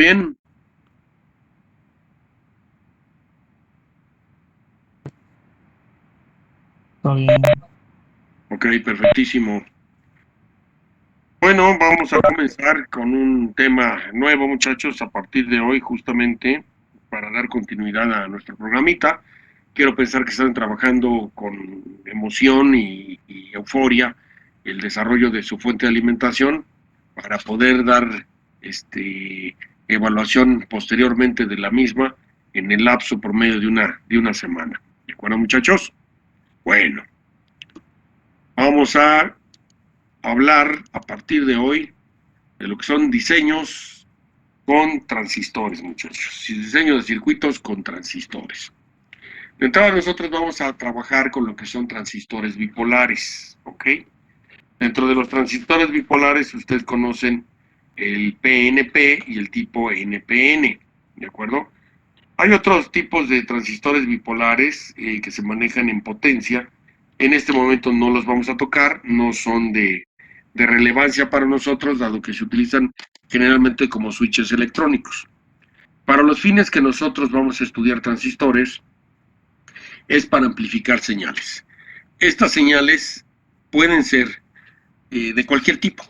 Bien, Todo bien. ok, perfectísimo. Bueno, vamos a comenzar con un tema nuevo, muchachos, a partir de hoy, justamente, para dar continuidad a nuestro programita. Quiero pensar que están trabajando con emoción y euforia el desarrollo de su fuente de alimentación para poder dar evaluación posteriormente de la misma en el lapso por medio de una semana. ¿De acuerdo, muchachos? Bueno, vamos a hablar a partir de hoy de lo que son diseños con transistores, muchachos. Diseño de circuitos con transistores. De entrada, nosotros vamos a trabajar con lo que son transistores bipolares, ¿ok? Dentro de los transistores bipolares, ustedes conocen el PNP y el tipo NPN, ¿de acuerdo? Hay otros tipos de transistores bipolares que se manejan en potencia. En este momento no los vamos a tocar, no son de relevancia para nosotros, dado que se utilizan generalmente como switches electrónicos. Para los fines que nosotros vamos a estudiar transistores, es para amplificar señales. Estas señales pueden ser de cualquier tipo.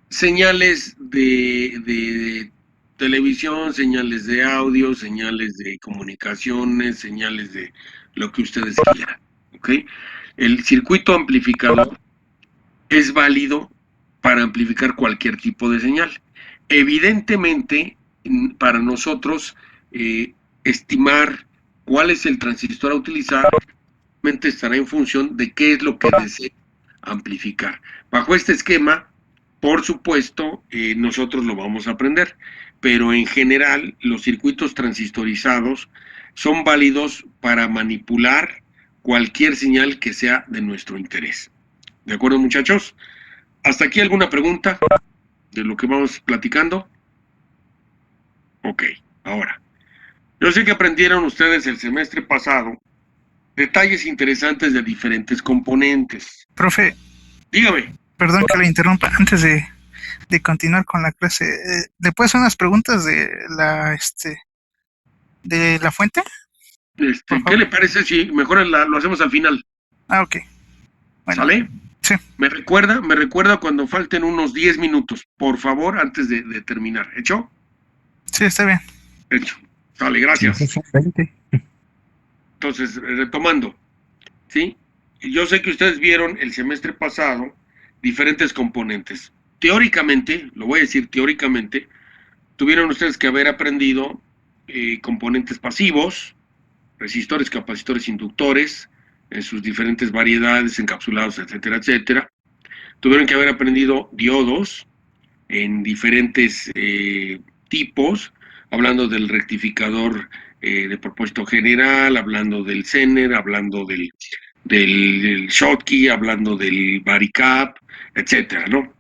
Señales de televisión, señales de audio, señales de comunicaciones, señales de lo que ustedes quieran. ¿Ok? El circuito amplificador es válido para amplificar cualquier tipo de señal. Evidentemente, para nosotros, estimar cuál es el transistor a utilizar estará en función de qué es lo que desee amplificar. Bajo este esquema, por supuesto, nosotros lo vamos a aprender, pero en general los circuitos transistorizados son válidos para manipular cualquier señal que sea de nuestro interés. ¿De acuerdo, muchachos? ¿Hasta aquí alguna pregunta de lo que vamos platicando? Ok, ahora. Yo sé que aprendieron ustedes el semestre pasado detalles interesantes de diferentes componentes. Profe, Dígame. perdón que le interrumpa. Antes de continuar con la clase, ¿le puedo hacer unas preguntas de la fuente, por ¿Qué favor? le parece si mejor lo hacemos al final? Ah, ok. Bueno, ¿Sale? sí, Me recuerda cuando falten unos 10 minutos, por favor, antes de terminar. ¿Hecho? sí, está bien. Hecho. Sale, Sí, gracias. jefe, 20. Entonces, retomando, ¿sí? Yo sé que ustedes vieron el semestre pasado diferentes componentes. Teóricamente, lo voy a decir teóricamente, tuvieron ustedes que haber aprendido componentes pasivos, resistores, capacitores, inductores, en sus diferentes variedades, encapsulados, etcétera, etcétera. Tuvieron que haber aprendido diodos en diferentes tipos, hablando del rectificador de propósito general, hablando del Zener, hablando del Schottky, hablando del Varicap, etcétera, ¿no?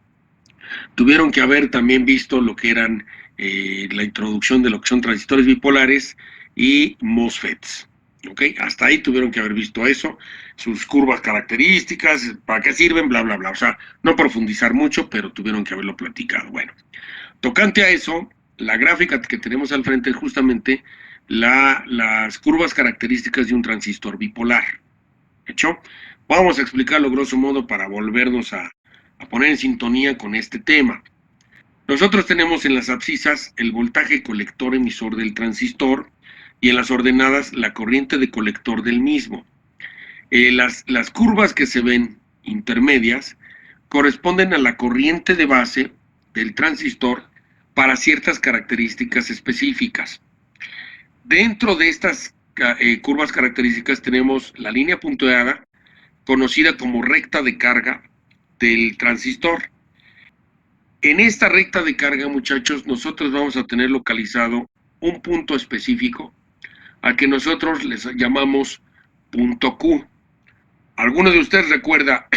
Tuvieron que haber también visto lo que eran la introducción de lo que son transistores bipolares y MOSFETs. ¿Ok? Hasta ahí tuvieron que haber visto eso, sus curvas características, para qué sirven, bla, bla, bla. O sea, no profundizar mucho, pero tuvieron que haberlo platicado. Bueno, tocante a eso, la gráfica que tenemos al frente es justamente las curvas características de un transistor bipolar. ¿Hecho? Vamos a explicarlo grosso modo para volvernos a poner en sintonía con este tema. Nosotros tenemos en las abscisas el voltaje colector emisor del transistor y en las ordenadas la corriente de colector del mismo. Las curvas que se ven intermedias corresponden a la corriente de base del transistor para ciertas características específicas. Dentro de estas curvas características tenemos la línea punteada, conocida como recta de carga del transistor. En esta recta de carga, muchachos, nosotros vamos a tener localizado un punto específico al que nosotros les llamamos punto Q. ¿Alguno de ustedes recuerda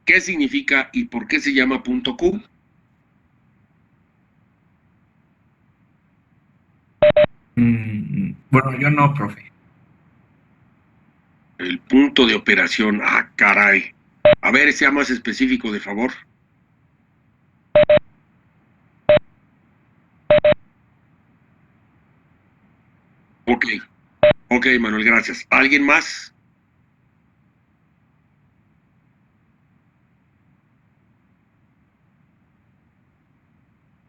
qué significa y por qué se llama punto Q? Bueno, yo no, profe. El punto de operación. Ah, caray. A ver, sea más específico, de favor. Ok, ok, Manuel, gracias. ¿Alguien más?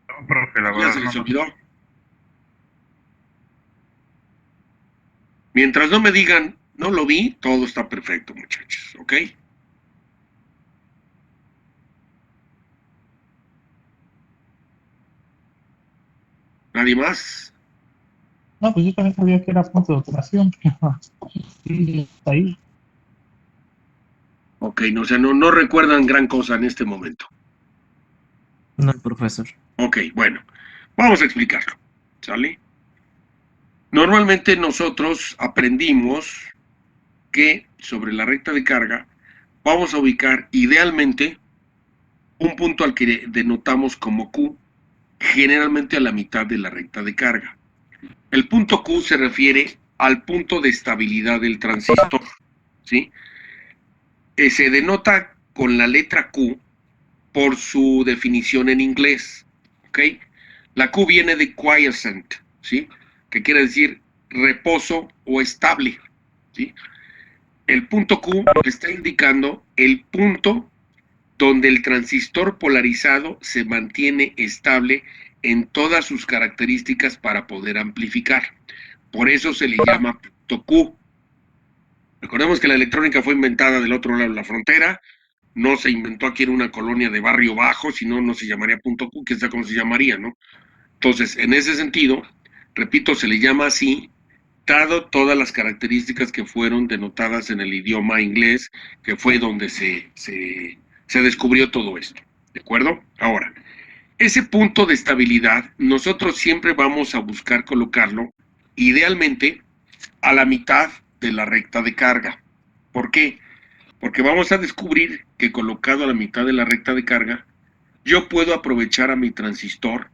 No, profe, la ¿Ya verdad se les no. olvidó? Mientras no me digan, no lo vi, todo está perfecto, muchachos, ¿ok? ¿Nadie más? No, pues yo también sabía que era punto de operación. Sí, ahí. Ok, no, o sea, no recuerdan gran cosa en este momento. No, profesor. Ok, bueno, vamos a explicarlo, ¿sale? Normalmente nosotros aprendimos que sobre la recta de carga vamos a ubicar idealmente un punto al que denotamos como Q, generalmente a la mitad de la recta de carga. El punto Q se refiere al punto de estabilidad del transistor, ¿sí? Se denota con la letra Q por su definición en inglés, ¿ok? La Q viene de quiescent, ¿sí? Que quiere decir reposo o estable, ¿sí? El punto Q está indicando el punto donde el transistor polarizado se mantiene estable en todas sus características para poder amplificar. Por eso se le llama punto Q. Recordemos que la electrónica fue inventada del otro lado de la frontera, no se inventó aquí en una colonia de barrio bajo, si no, no se llamaría punto Q, quién sabe cómo se llamaría, ¿no? Entonces, en ese sentido, repito, se le llama así, dado todas las características que fueron denotadas en el idioma inglés, que fue donde se descubrió todo esto, ¿de acuerdo? Ahora, ese punto de estabilidad, nosotros siempre vamos a buscar colocarlo, idealmente, a la mitad de la recta de carga. ¿Por qué? Porque vamos a descubrir que colocado a la mitad de la recta de carga, yo puedo aprovechar a mi transistor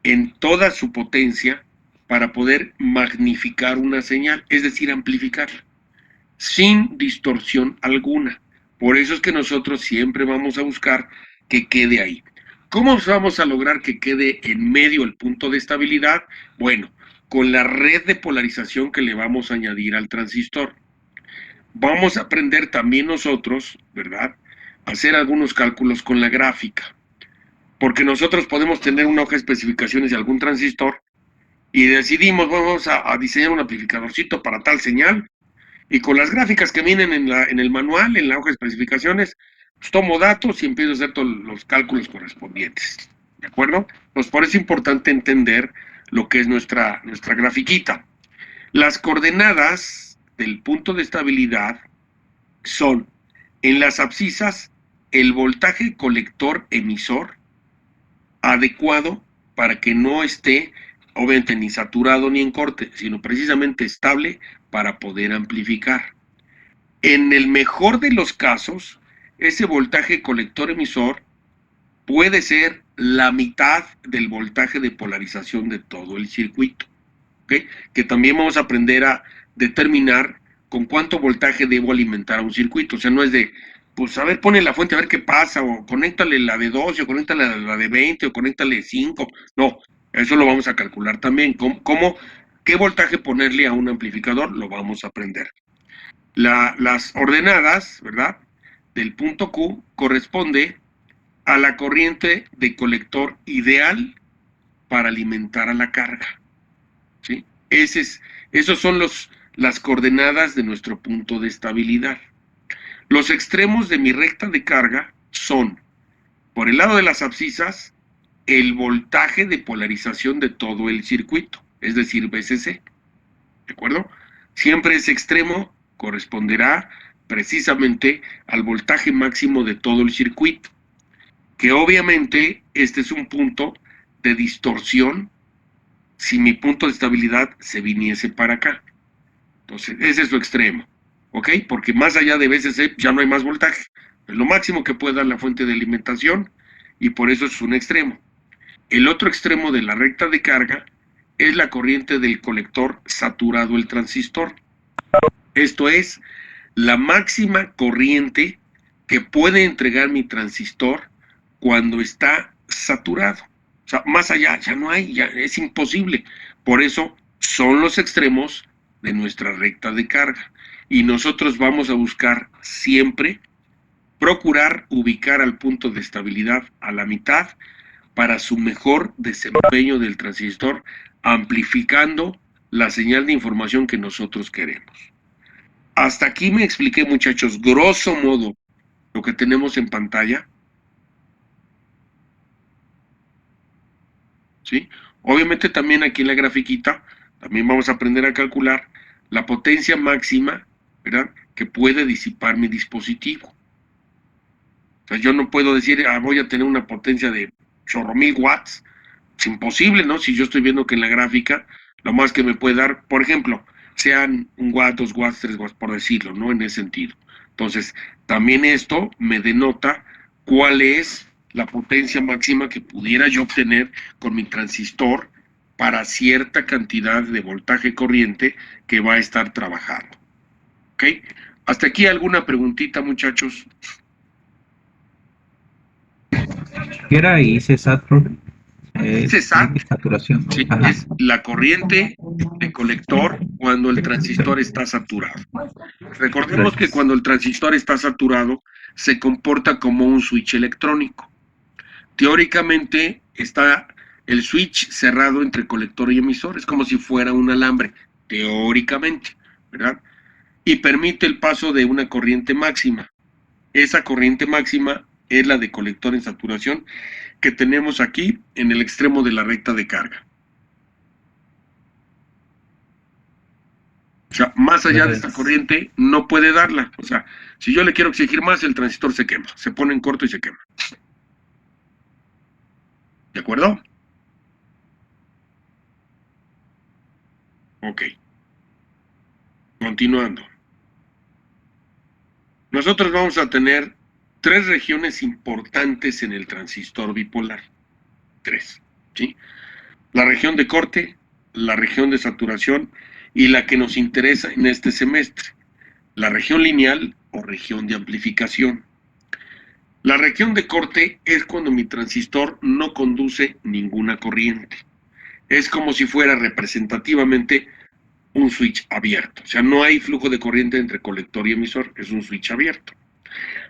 en toda su potencia para poder magnificar una señal, es decir, amplificarla, sin distorsión alguna. Por eso es que nosotros siempre vamos a buscar que quede ahí. ¿Cómo vamos a lograr que quede en medio el punto de estabilidad? Bueno, con la red de polarización que le vamos a añadir al transistor. Vamos a aprender también nosotros, ¿verdad? A hacer algunos cálculos con la gráfica. Porque nosotros podemos tener una hoja de especificaciones de algún transistor y decidimos, bueno, vamos a diseñar un amplificadorcito para tal señal, y con las gráficas que vienen en el manual, en la hoja de especificaciones, pues tomo datos y empiezo a hacer todos los cálculos correspondientes. ¿De acuerdo? Pues por eso es importante entender lo que es nuestra grafiquita. Las coordenadas del punto de estabilidad son, en las abscisas, el voltaje colector emisor adecuado para que no esté, obviamente, ni saturado ni en corte, sino precisamente estable para poder amplificar. En el mejor de los casos, ese voltaje colector emisor puede ser la mitad del voltaje de polarización de todo el circuito, ¿okay? Que también vamos a aprender a determinar con cuánto voltaje debo alimentar a un circuito. O sea, no es de, pues a ver, pone la fuente a ver qué pasa, o conéctale la de 12, o conéctale la de 20, o conéctale 5. No, eso lo vamos a calcular también. ¿Qué voltaje ponerle a un amplificador? Lo vamos a aprender. Las ordenadas, ¿verdad? Del punto Q corresponde a la corriente de colector ideal para alimentar a la carga, ¿sí? Esos son las coordenadas de nuestro punto de estabilidad. Los extremos de mi recta de carga son, por el lado de las abscisas, el voltaje de polarización de todo el circuito, es decir, VCC, ¿de acuerdo? Siempre ese extremo corresponderá precisamente al voltaje máximo de todo el circuito, que obviamente este es un punto de distorsión si mi punto de estabilidad se viniese para acá. Entonces, ese es su extremo, ¿ok? Porque más allá de VCC ya no hay más voltaje. Es lo máximo que puede dar la fuente de alimentación y por eso es un extremo. El otro extremo de la recta de carga es la corriente del colector saturado el transistor. Esto es la máxima corriente que puede entregar mi transistor cuando está saturado. O sea, más allá ya no hay, ya es imposible. Por eso son los extremos de nuestra recta de carga. Y nosotros vamos a buscar siempre procurar ubicar al punto de estabilidad a la mitad para su mejor desempeño del transistor, amplificando la señal de información que nosotros queremos. Hasta aquí me expliqué, muchachos, grosso modo, lo que tenemos en pantalla. ¿Sí? Obviamente también aquí en la grafiquita, también vamos a aprender a calcular la potencia máxima, ¿verdad?, que puede disipar mi dispositivo. O sea, yo no puedo decir, voy a tener una potencia de chorro mil watts. Es imposible, ¿no? Si yo estoy viendo que en la gráfica, lo más que me puede dar, por ejemplo, sean 1 watt, 2 watts, 3 watts, por decirlo, ¿no? En ese sentido. Entonces, también esto me denota cuál es la potencia máxima que pudiera yo obtener con mi transistor para cierta cantidad de voltaje corriente que va a estar trabajando. ¿Ok? ¿Hasta aquí alguna preguntita, muchachos? ¿Qué era ICSAT, profe? ICSAT, saturación, ¿no? sí, es la corriente de colector cuando el transistor está saturado. Recordemos que cuando el transistor está saturado, se comporta como un switch electrónico. Teóricamente está el switch cerrado entre colector y emisor, es como si fuera un alambre, teóricamente, ¿verdad? Y permite el paso de una corriente máxima. Esa corriente máxima es la de colector en saturación que tenemos aquí en el extremo de la recta de carga. O sea, más allá de esta corriente no puede darla. O sea, si yo le quiero exigir más, el transistor se quema, se pone en corto y se quema. ¿De acuerdo? Ok. Continuando. Nosotros vamos a tener 3 regiones importantes en el transistor bipolar. 3, ¿sí? La región de corte, la región de saturación y la que nos interesa en este semestre, la región lineal o región de amplificación. La región de corte es cuando mi transistor no conduce ninguna corriente. Es como si fuera representativamente un switch abierto. O sea, no hay flujo de corriente entre colector y emisor, es un switch abierto.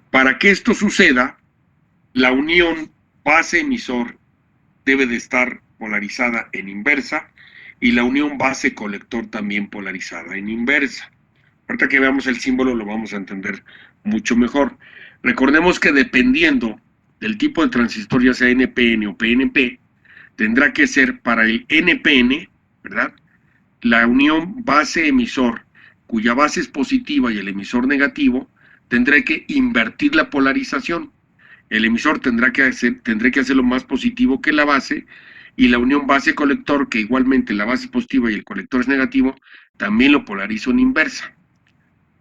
Para que esto suceda, la unión base-emisor debe de estar polarizada en inversa y la unión base-colector también polarizada en inversa. Ahorita que veamos el símbolo lo vamos a entender mucho mejor. Recordemos que dependiendo del tipo de transistor, ya sea NPN o PNP, tendrá que ser para el NPN, ¿verdad?, la unión base-emisor, cuya base es positiva y el emisor negativo, tendrá que invertir la polarización. El emisor tendrá que hacerlo más positivo que la base, y la unión base-colector, que igualmente la base es positiva y el colector es negativo, también lo polarizo en inversa.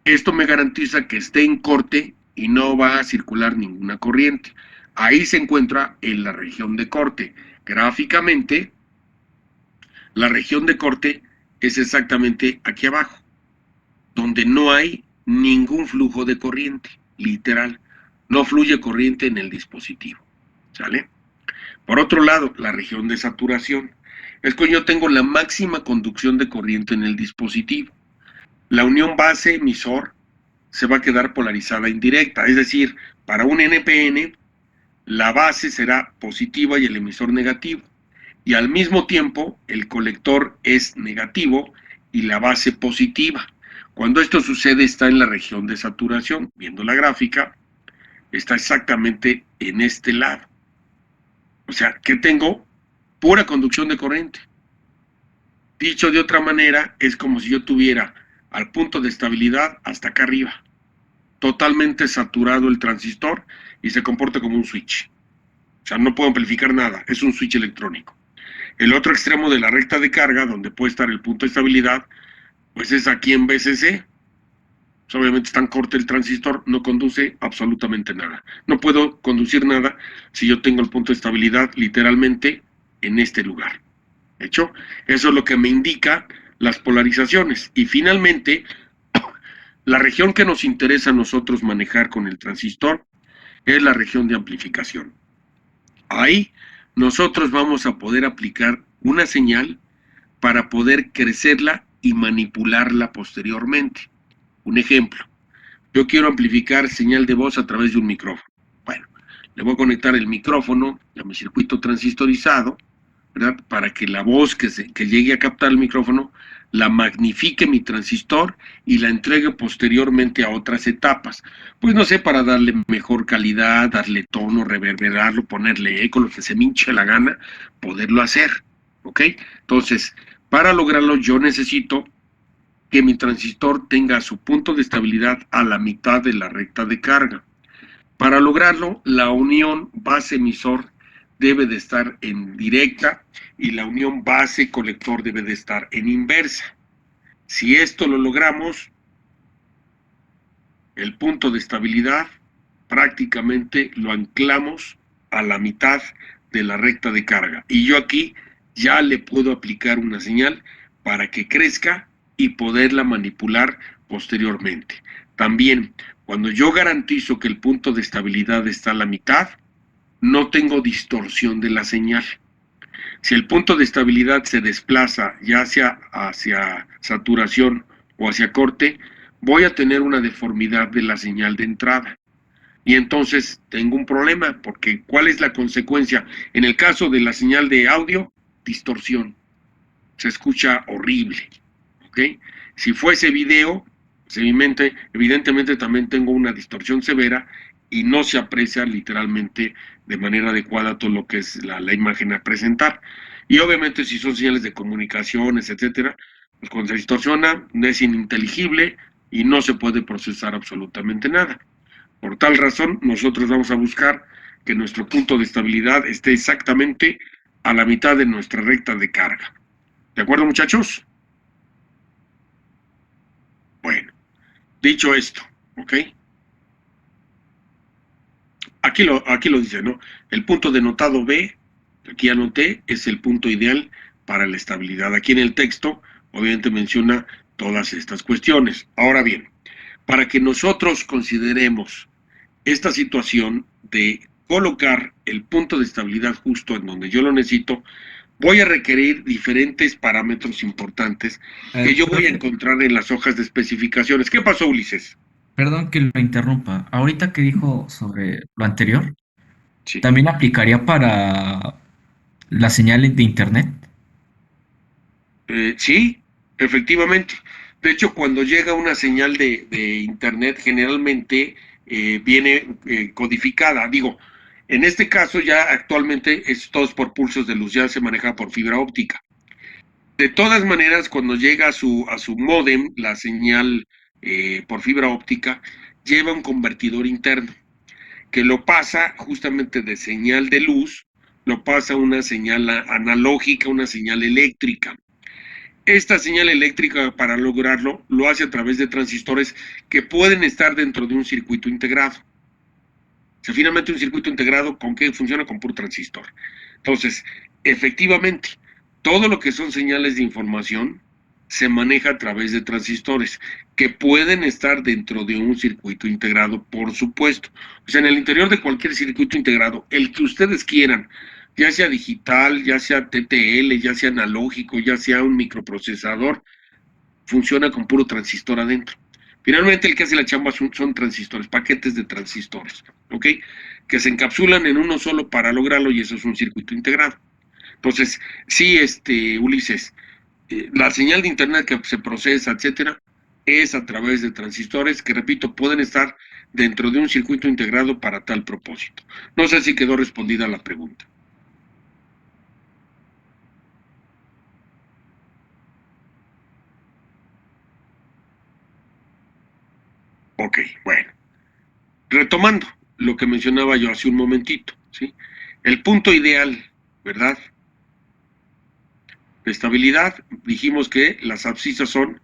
Esto me garantiza que esté en corte y no va a circular ninguna corriente. Ahí se encuentra en la región de corte. Gráficamente, la región de corte es exactamente aquí abajo, donde no hay ningún flujo de corriente, literal. No fluye corriente en el dispositivo, ¿sale? Por otro lado, la región de saturación es cuando yo tengo la máxima conducción de corriente en el dispositivo. La unión base-emisor se va a quedar polarizada indirecta, es decir, para un NPN, la base será positiva y el emisor negativo. Y al mismo tiempo el colector es negativo y la base positiva. Cuando esto sucede está en la región de saturación. Viendo la gráfica, está exactamente en este lado. O sea, que tengo pura conducción de corriente. Dicho de otra manera, es como si yo tuviera al punto de estabilidad hasta acá arriba. Totalmente saturado el transistor y se comporta como un switch. O sea, no puedo amplificar nada, es un switch electrónico. El otro extremo de la recta de carga, donde puede estar el punto de estabilidad, pues es aquí en BCC. Pues obviamente está en corte el transistor, no conduce absolutamente nada. No puedo conducir nada si yo tengo el punto de estabilidad literalmente en este lugar. ¿Hecho? Eso es lo que me indica las polarizaciones. Y finalmente, la región que nos interesa a nosotros manejar con el transistor es la región de amplificación. Ahí nosotros vamos a poder aplicar una señal para poder crecerla y manipularla posteriormente. Un ejemplo, yo quiero amplificar señal de voz a través de un micrófono. Bueno, le voy a conectar el micrófono a mi circuito transistorizado, ¿verdad? Para que la voz que llegue a captar el micrófono la magnifique mi transistor y la entregue posteriormente a otras etapas. Pues no sé, para darle mejor calidad, darle tono, reverberarlo, ponerle eco, lo que se me hinche la gana, poderlo hacer, ¿ok? Entonces, para lograrlo yo necesito que mi transistor tenga su punto de estabilidad a la mitad de la recta de carga. Para lograrlo, la unión base-emisor debe de estar en directa y la unión base-colector debe de estar en inversa. Si esto lo logramos, el punto de estabilidad prácticamente lo anclamos a la mitad de la recta de carga. Y yo aquí ya le puedo aplicar una señal para que crezca y poderla manipular posteriormente. También, cuando yo garantizo que el punto de estabilidad está a la mitad, no tengo distorsión de la señal. Si el punto de estabilidad se desplaza ya sea hacia saturación o hacia corte, voy a tener una deformidad de la señal de entrada. Y entonces tengo un problema, porque ¿cuál es la consecuencia? En el caso de la señal de audio, distorsión. Se escucha horrible. ¿Ok? Si fuese video, evidentemente también tengo una distorsión severa y no se aprecia literalmente de manera adecuada todo lo que es la imagen a presentar. Y obviamente si son señales de comunicaciones, etcétera, pues cuando se distorsiona es ininteligible y no se puede procesar absolutamente nada. Por tal razón, nosotros vamos a buscar que nuestro punto de estabilidad esté exactamente a la mitad de nuestra recta de carga. ¿De acuerdo, muchachos? Bueno, dicho esto, ¿ok? Aquí lo dice, ¿no? El punto denotado B, aquí anoté, es el punto ideal para la estabilidad. Aquí en el texto, obviamente menciona todas estas cuestiones. Ahora bien, para que nosotros consideremos esta situación de colocar el punto de estabilidad justo en donde yo lo necesito, voy a requerir diferentes parámetros importantes que yo voy a encontrar en las hojas de especificaciones. ¿Qué pasó, Ulises? Perdón que lo interrumpa. Ahorita que dijo sobre lo anterior, Sí. ¿también aplicaría para las señales de internet? Sí, efectivamente. De hecho, cuando llega una señal de internet, generalmente viene codificada. Digo, en este caso ya actualmente es todo por pulsos de luz, ya se maneja por fibra óptica. De todas maneras, cuando llega a su módem, la señal por fibra óptica lleva un convertidor interno que lo pasa justamente de señal de luz, lo pasa a una señal analógica, una señal eléctrica. Esta señal eléctrica, para lograrlo, lo hace a través de transistores que pueden estar dentro de un circuito integrado. O sea, finalmente un circuito integrado, ¿con qué funciona? Con puro transistor. Entonces, efectivamente, todo lo que son señales de información se maneja a través de transistores que pueden estar dentro de un circuito integrado, por supuesto. O sea, en el interior de cualquier circuito integrado, el que ustedes quieran, ya sea digital, ya sea TTL, ya sea analógico, ya sea un microprocesador, funciona con puro transistor adentro. Finalmente el que hace la chamba son transistores, paquetes de transistores, ¿ok? Que se encapsulan en uno solo para lograrlo y eso es un circuito integrado. Entonces, sí, Ulises, la señal de internet que se procesa, etcétera, es a través de transistores que, repito, pueden estar dentro de un circuito integrado para tal propósito. No sé si quedó respondida la pregunta. Ok, bueno. Retomando lo que mencionaba yo hace un momentito, ¿sí? El punto ideal, ¿verdad? De estabilidad, dijimos que las abscisas son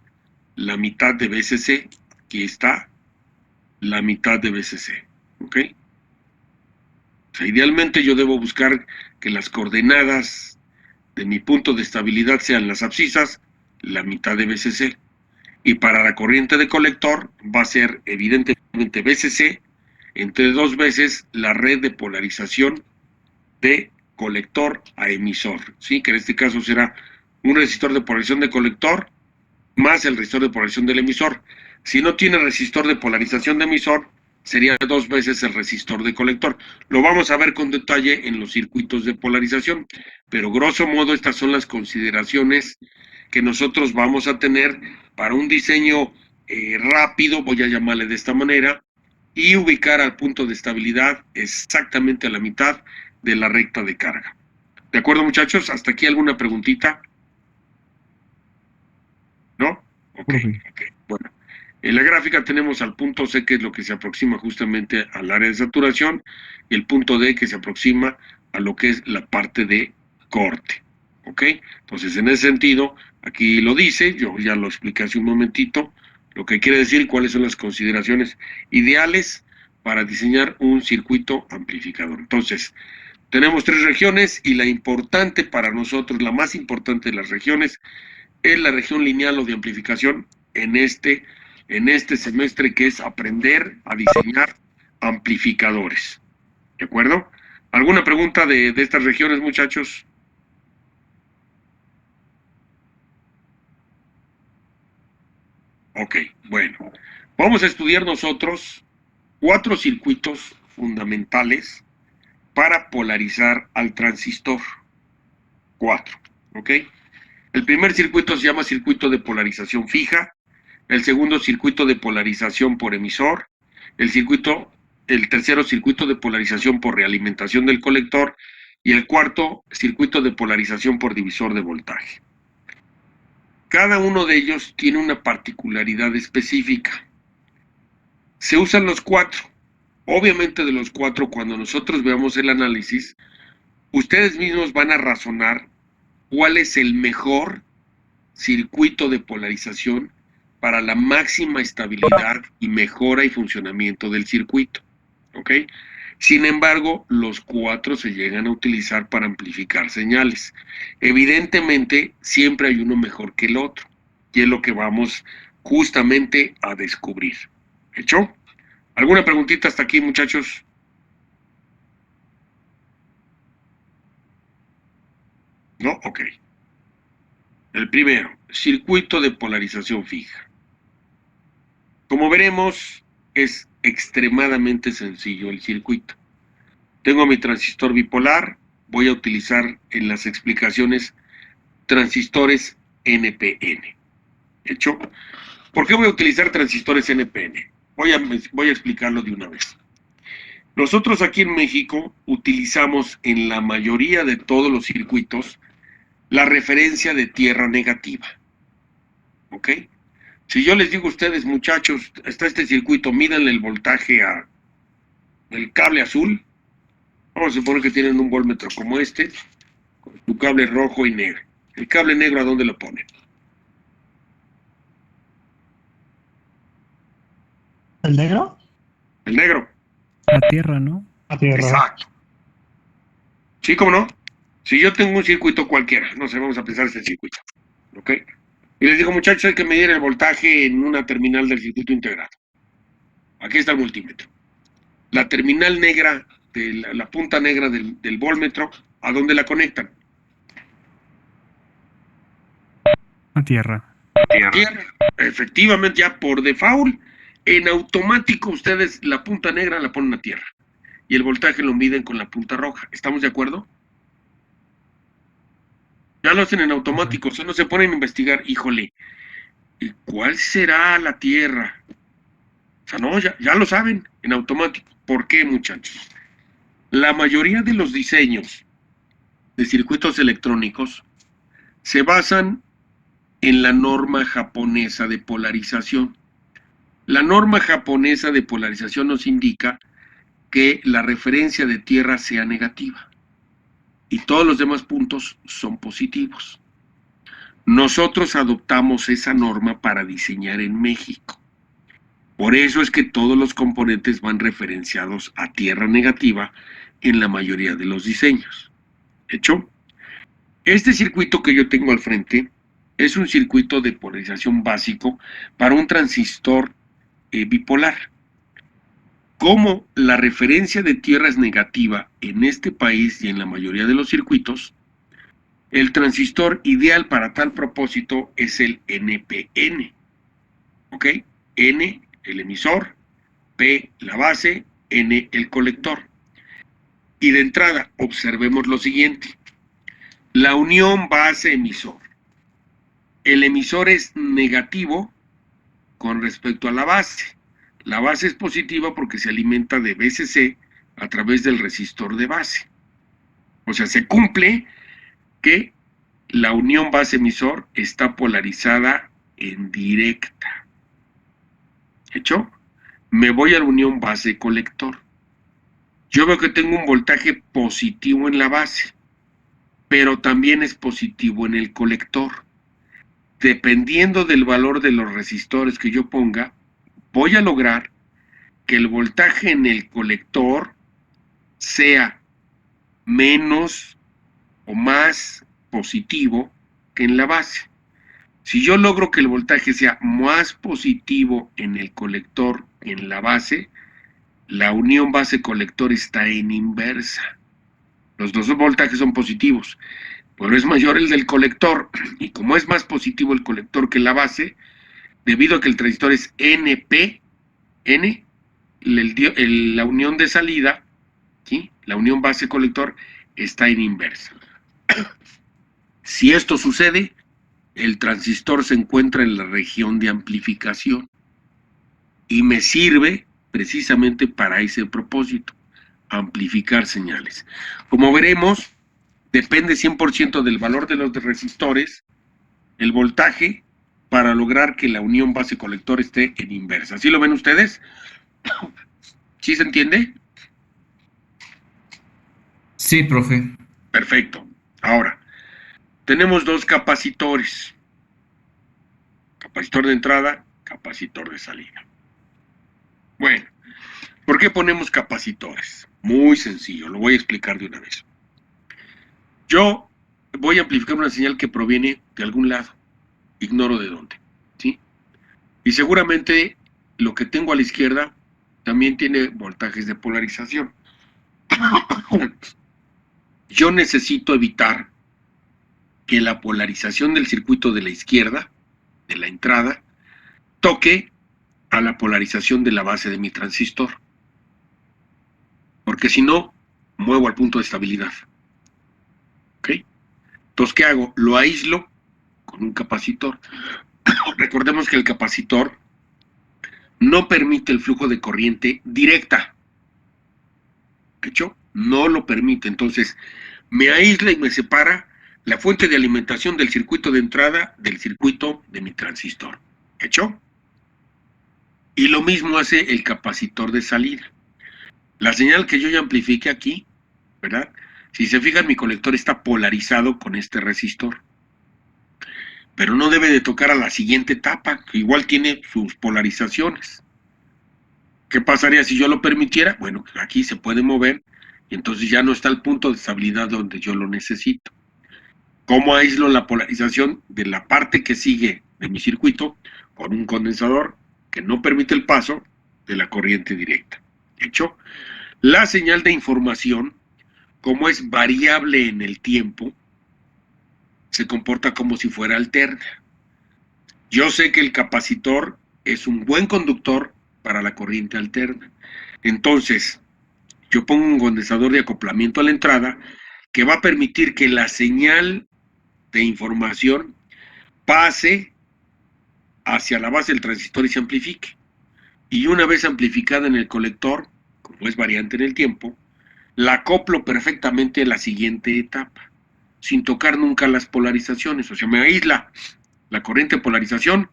la mitad de BCC, que está la mitad de BCC, ¿ok? O sea, idealmente yo debo buscar que las coordenadas de mi punto de estabilidad sean las abscisas, la mitad de BCC. Y para la corriente de colector va a ser evidentemente BCC entre dos veces la red de polarización de colector a emisor, ¿sí? Que en este caso será un resistor de polarización de colector más el resistor de polarización del emisor. Si no tiene resistor de polarización de emisor, sería 2 veces el resistor de colector. Lo vamos a ver con detalle en los circuitos de polarización, pero grosso modo estas son las consideraciones que nosotros vamos a tener para un diseño rápido, voy a llamarle de esta manera, y ubicar al punto de estabilidad exactamente a la mitad de la recta de carga. ¿De acuerdo, muchachos? ¿Hasta aquí alguna preguntita? ¿No? Ok. Bueno, en la gráfica tenemos al punto C, que es lo que se aproxima justamente al área de saturación, y el punto D, que se aproxima a lo que es la parte de corte. ¿Ok? Entonces, en ese sentido, aquí lo dice, yo ya lo expliqué hace un momentito, lo que quiere decir cuáles son las consideraciones ideales para diseñar un circuito amplificador. Entonces, tenemos 3 regiones y la importante para nosotros, la más importante de las regiones, es la región lineal o de amplificación en este semestre, que es aprender a diseñar amplificadores. ¿De acuerdo? ¿Alguna pregunta de estas regiones, muchachos? Ok, bueno. Vamos a estudiar nosotros 4 circuitos fundamentales para polarizar al transistor. 4, ¿ok? El primer circuito se llama circuito de polarización fija, el segundo circuito de polarización por emisor, el tercero circuito de polarización por realimentación del colector y el cuarto circuito de polarización por divisor de voltaje. Cada uno de ellos tiene una particularidad específica. Se usan los 4. Obviamente de los 4, cuando nosotros veamos el análisis, ustedes mismos van a razonar cuál es el mejor circuito de polarización para la máxima estabilidad y mejora y funcionamiento del circuito. ¿Ok? Sin embargo, los 4 se llegan a utilizar para amplificar señales. Evidentemente, siempre hay uno mejor que el otro, y es lo que vamos justamente a descubrir. ¿Hecho? ¿Alguna preguntita hasta aquí, muchachos? ¿No? Ok. El primero, circuito de polarización fija. Como veremos, es extremadamente sencillo el circuito. Tengo mi transistor bipolar, voy a utilizar en las explicaciones transistores NPN. ¿Hecho? ¿Por qué voy a utilizar transistores NPN? Voy a explicarlo de una vez. Nosotros aquí en México utilizamos en la mayoría de todos los circuitos la referencia de tierra negativa. ¿Ok? Si yo les digo a ustedes, muchachos, está este circuito, mídanle el voltaje al cable azul. Vamos a suponer que tienen un voltmetro como este, con su cable rojo y negro. ¿El cable negro a dónde lo ponen? ¿El negro? El negro. La tierra, ¿no? A tierra. Exacto. ¿Sí, cómo no? Si yo tengo un circuito cualquiera, no sé, vamos a pensar este circuito, ¿ok? Y les digo, muchachos, hay que medir el voltaje en una terminal del circuito integrado. Aquí está el multímetro. La terminal negra, la punta negra del voltmetro, ¿a dónde la conectan? La tierra. Tierra. Efectivamente, ya por default, en automático ustedes la punta negra la ponen a tierra. Y el voltaje lo miden con la punta roja. ¿Estamos de acuerdo? Ya lo hacen en automático, solo se ponen a investigar, híjole, ¿y cuál será la tierra? O sea, no, ya lo saben, en automático. ¿Por qué, muchachos? La mayoría de los diseños de circuitos electrónicos se basan en la norma japonesa de polarización. La norma japonesa de polarización nos indica que la referencia de tierra sea negativa y todos los demás puntos son positivos. Nosotros adoptamos esa norma para diseñar en México. Por eso es que todos los componentes van referenciados a tierra negativa en la mayoría de los diseños. ¿Hecho? Este circuito que yo tengo al frente es un circuito de polarización básico para un transistor bipolar. Como la referencia de tierra es negativa en este país y en la mayoría de los circuitos, El transistor ideal para tal propósito es el NPN. ¿Ok? N, el emisor, P, la base, N, el colector. Y de entrada, observemos lo siguiente. La unión base-emisor. El emisor es negativo con respecto a la base. La base es positiva porque se alimenta de BCC a través del resistor de base. O sea, se cumple que la unión base-emisor está polarizada en directa. ¿Hecho? Me voy a la unión base-colector. Yo veo que tengo un voltaje positivo en la base, pero también es positivo en el colector. Dependiendo del valor de los resistores que yo ponga, voy a lograr que el voltaje en el colector sea menos o más positivo que en la base. Si yo logro que el voltaje sea más positivo en el colector que en la base, la unión base-colector está en inversa. Los dos voltajes son positivos, pero es mayor el del colector, y como es más positivo el colector que la base, debido a que el transistor es NP, N, la unión de salida, ¿sí? La unión base-colector está en inversa. Si esto sucede, el transistor se encuentra en la región de amplificación y me sirve precisamente para ese propósito, amplificar señales. Como veremos, depende 100% del valor de los resistores, el voltaje, para lograr que la unión base-colector esté en inversa. ¿Sí lo ven ustedes? ¿Sí se entiende? Sí, profe. Perfecto. Ahora, tenemos dos capacitores. Capacitor de entrada, capacitor de salida. Bueno, ¿por qué ponemos capacitores? Muy sencillo, lo voy a explicar de una vez. Yo voy a amplificar una señal que proviene de algún lado, ignoro de dónde, ¿sí? Y seguramente lo que tengo a la izquierda también tiene voltajes de polarización. Yo necesito evitar que la polarización del circuito de la izquierda, de la entrada, toque a la polarización de la base de mi transistor. Porque si no, muevo al punto de estabilidad. ¿Ok? Entonces, ¿qué hago? Lo aíslo con un capacitor. Recordemos que el capacitor no permite el flujo de corriente directa. ¿Hecho? No lo permite. Entonces, me aísla y me separa la fuente de alimentación del circuito de entrada del circuito de mi transistor. ¿Hecho? Y lo mismo hace el capacitor de salida. La señal que yo ya amplifique aquí, ¿verdad? Si se fijan, mi colector está polarizado con este resistor. Pero no debe de tocar a la siguiente etapa, que igual tiene sus polarizaciones. ¿Qué pasaría si yo lo permitiera? Bueno, aquí se puede mover y entonces ya no está el punto de estabilidad donde yo lo necesito. ¿Cómo aíslo la polarización de la parte que sigue de mi circuito? Con un condensador que no permite el paso de la corriente directa. ¿Hecho? La señal de información, como es variable en el tiempo, se comporta como si fuera alterna. Yo sé que el capacitor es un buen conductor para la corriente alterna. Entonces, yo pongo un condensador de acoplamiento a la entrada que va a permitir que la señal de información pase hacia la base del transistor y se amplifique. Y una vez amplificada en el colector, como es variante en el tiempo, la acoplo perfectamente a la siguiente etapa, sin tocar nunca las polarizaciones. O sea, me aísla la corriente de polarización,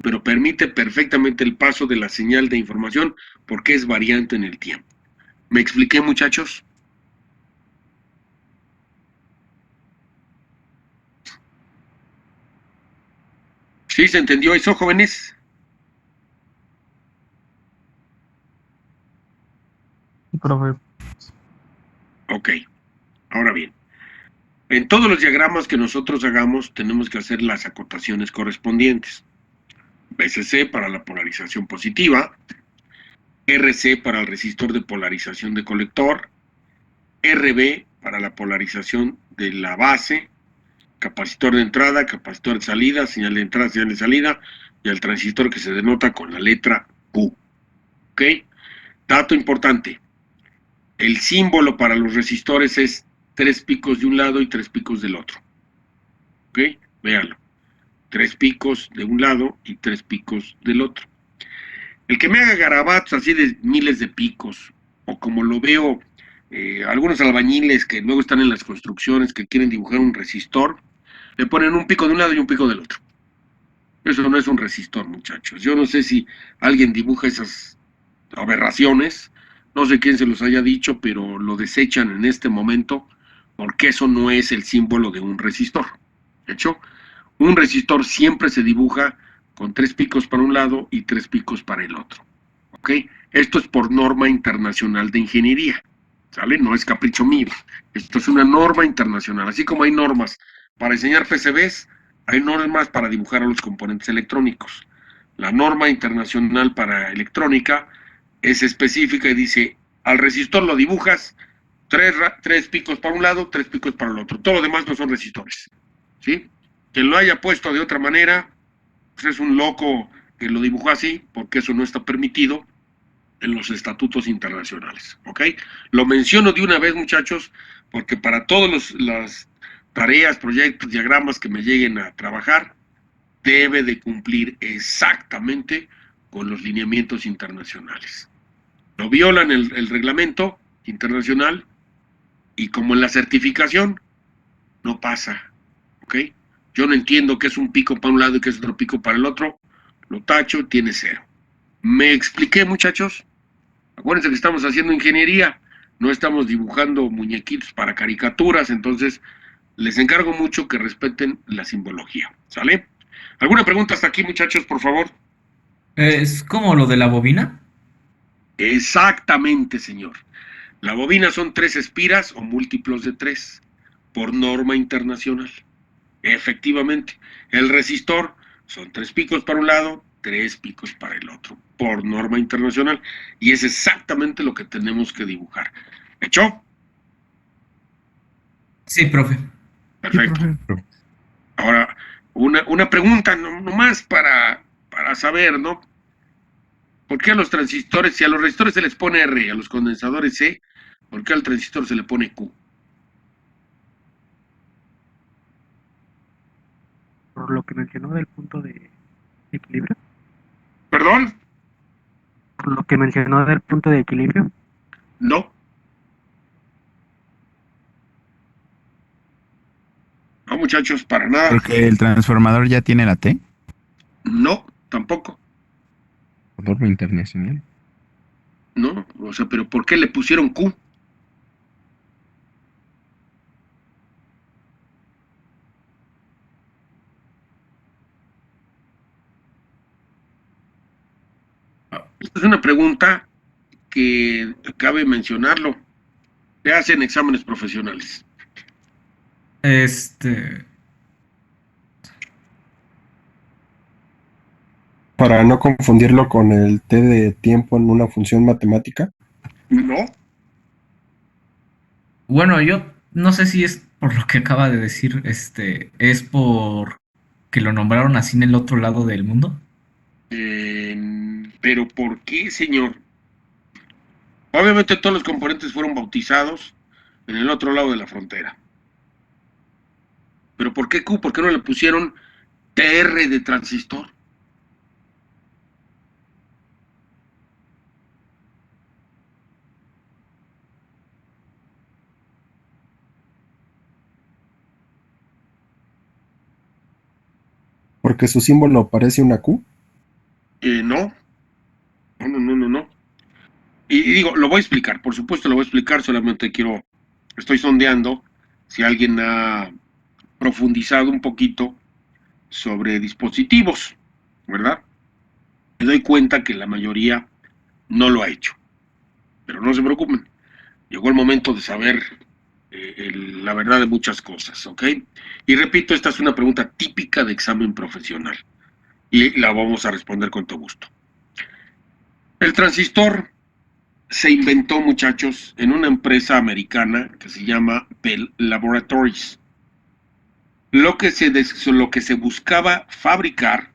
pero permite perfectamente el paso de la señal de información porque es variante en el tiempo. ¿Me expliqué, muchachos? ¿Sí se entendió eso, jóvenes? Profe. Ok, ahora bien, en todos los diagramas que nosotros hagamos tenemos que hacer las acotaciones correspondientes. BCC para la polarización positiva, RC para el resistor de polarización de colector, RB para la polarización de la base capacitor de entrada, capacitor de salida, señal de entrada, señal de salida, y el transistor que se denota con la letra Q. ¿Ok? Dato importante. El símbolo para los resistores es 3 picos de un lado y 3 picos del otro. ¿Ok? Véanlo. 3 picos de un lado y 3 picos del otro. El que me haga garabatos así de miles de picos, o como lo veo algunos albañiles que luego están en las construcciones que quieren dibujar un resistor, le ponen un pico de un lado y un pico del otro. Eso no es un resistor, muchachos. Yo no sé si alguien dibuja esas aberraciones, no sé quién se los haya dicho, pero lo desechan en este momento porque eso no es el símbolo de un resistor. De hecho, un resistor siempre se dibuja con 3 picos para un lado y 3 picos para el otro. ¿Ok? Esto es por norma internacional de ingeniería. ¿Sale? No es capricho mío. Esto es una norma internacional. Así como hay normas para diseñar PCBs, hay normas para dibujar a los componentes electrónicos. La norma internacional para electrónica es específica y dice, al resistor lo dibujas 3 picos para un lado, 3 picos para el otro. Todo lo demás no son resistores. ¿Sí? Quien lo haya puesto de otra manera, pues es un loco que lo dibujó así, porque eso no está permitido en los estatutos internacionales. ¿Ok? Lo menciono de una vez, muchachos, porque para todas las tareas, proyectos, diagramas que me lleguen a trabajar, debe de cumplir exactamente con los lineamientos internacionales. Lo violan el reglamento internacional y como en la certificación, no pasa. ¿Ok? Yo no entiendo qué es un pico para un lado y qué es otro pico para el otro. Lo tacho, tiene 0. ¿Me expliqué, muchachos? Acuérdense que estamos haciendo ingeniería, no estamos dibujando muñequitos para caricaturas, entonces les encargo mucho que respeten la simbología. ¿Sale? ¿Alguna pregunta hasta aquí, muchachos, por favor? ¿Es como lo de la bobina? Exactamente, señor. La bobina son 3 espiras o múltiplos de 3, por norma internacional. Efectivamente. El resistor son 3 picos para un lado, 3 picos para el otro, por norma internacional. Y es exactamente lo que tenemos que dibujar. ¿Hecho? Sí, profe. Sí, Perfecto. profe. Ahora, una pregunta nomás para saber, ¿no? ¿Por qué a los transistores, si a los resistores se les pone R y a los condensadores C, por qué al transistor se le pone Q? Por lo que mencionó del punto de equilibrio. ¿Perdón? Por lo que mencionó del punto de equilibrio. No. No, muchachos, para nada. Porque el transformador ya tiene la T. No, tampoco. Norma internacional. No, o sea, pero ¿por qué le pusieron Q? Esta es una pregunta que cabe mencionarlo. Se hacen exámenes profesionales. Para no confundirlo con el t de tiempo en una función matemática. No. Bueno, yo no sé si es por lo que acaba de decir, es por que lo nombraron así en el otro lado del mundo. Pero ¿por qué, señor? Obviamente todos los componentes fueron bautizados en el otro lado de la frontera. ¿Pero por qué Q? ¿Por qué no le pusieron TR de transistor? Porque su símbolo parece una Q. No. No. Y digo, lo voy a explicar, por supuesto lo voy a explicar, solamente estoy sondeando si alguien ha profundizado un poquito sobre dispositivos, ¿verdad? Me doy cuenta que la mayoría no lo ha hecho, pero no se preocupen, llegó el momento de saber la verdad de muchas cosas, ¿ok? Y repito, esta es una pregunta típica de examen profesional y la vamos a responder con todo gusto. El transistor se inventó, muchachos, en una empresa americana que se llama Bell Laboratories. lo que se buscaba fabricar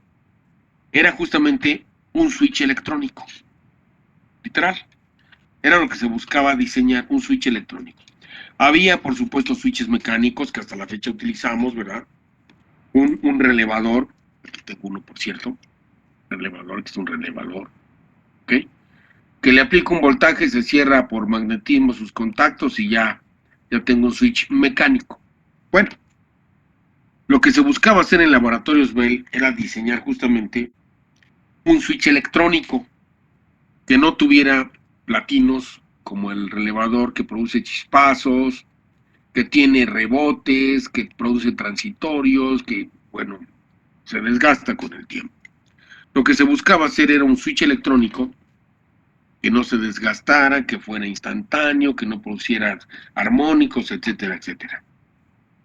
era justamente un switch electrónico. Literal. Era lo que se buscaba diseñar, un switch electrónico. Había, por supuesto, switches mecánicos que hasta la fecha utilizamos, ¿verdad? Un relevador, aquí tengo uno, por cierto, relevador, que es un relevador, ¿ok? Que le aplica un voltaje, se cierra por magnetismo sus contactos y ya tengo un switch mecánico. Bueno, lo que se buscaba hacer en laboratorios Bell era diseñar justamente un switch electrónico que no tuviera platinos como el relevador que produce chispazos, que tiene rebotes, que produce transitorios, que, bueno, se desgasta con el tiempo. Lo que se buscaba hacer era un switch electrónico que no se desgastara, que fuera instantáneo, que no produciera armónicos, etcétera, etcétera.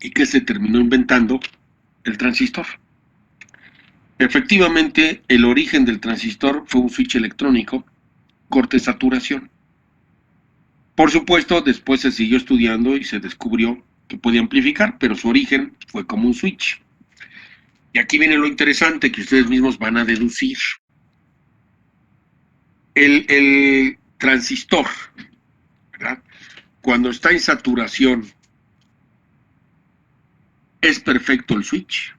¿Y qué se terminó inventando? El transistor. Efectivamente, el origen del transistor fue un switch electrónico, corte saturación. Por supuesto, después se siguió estudiando y se descubrió que podía amplificar, pero su origen fue como un switch. Y aquí viene lo interesante que ustedes mismos van a deducir. El transistor, ¿verdad? Cuando está en saturación, ¿es perfecto el switch?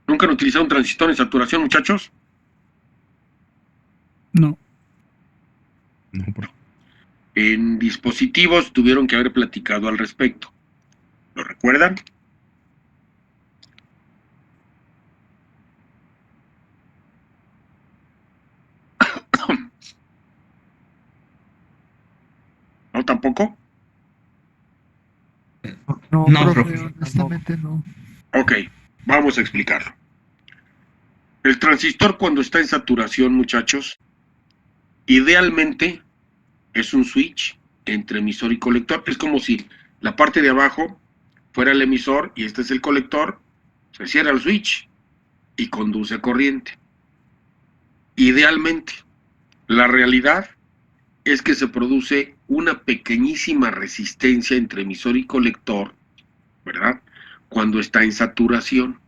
¿Nunca han utilizado un transistor en saturación, muchachos? No. No, En dispositivos tuvieron que haber platicado al respecto. ¿Lo recuerdan? ¿No tampoco? No, No, profe, profe. honestamente no. Ok, vamos a explicarlo. El transistor cuando está en saturación, muchachos, idealmente es un switch entre emisor y colector. Es como si la parte de abajo fuera el emisor y este es el colector. Se cierra el switch y conduce corriente. Idealmente. La realidad es que se produce una pequeñísima resistencia entre emisor y colector, ¿verdad? Cuando está en saturación.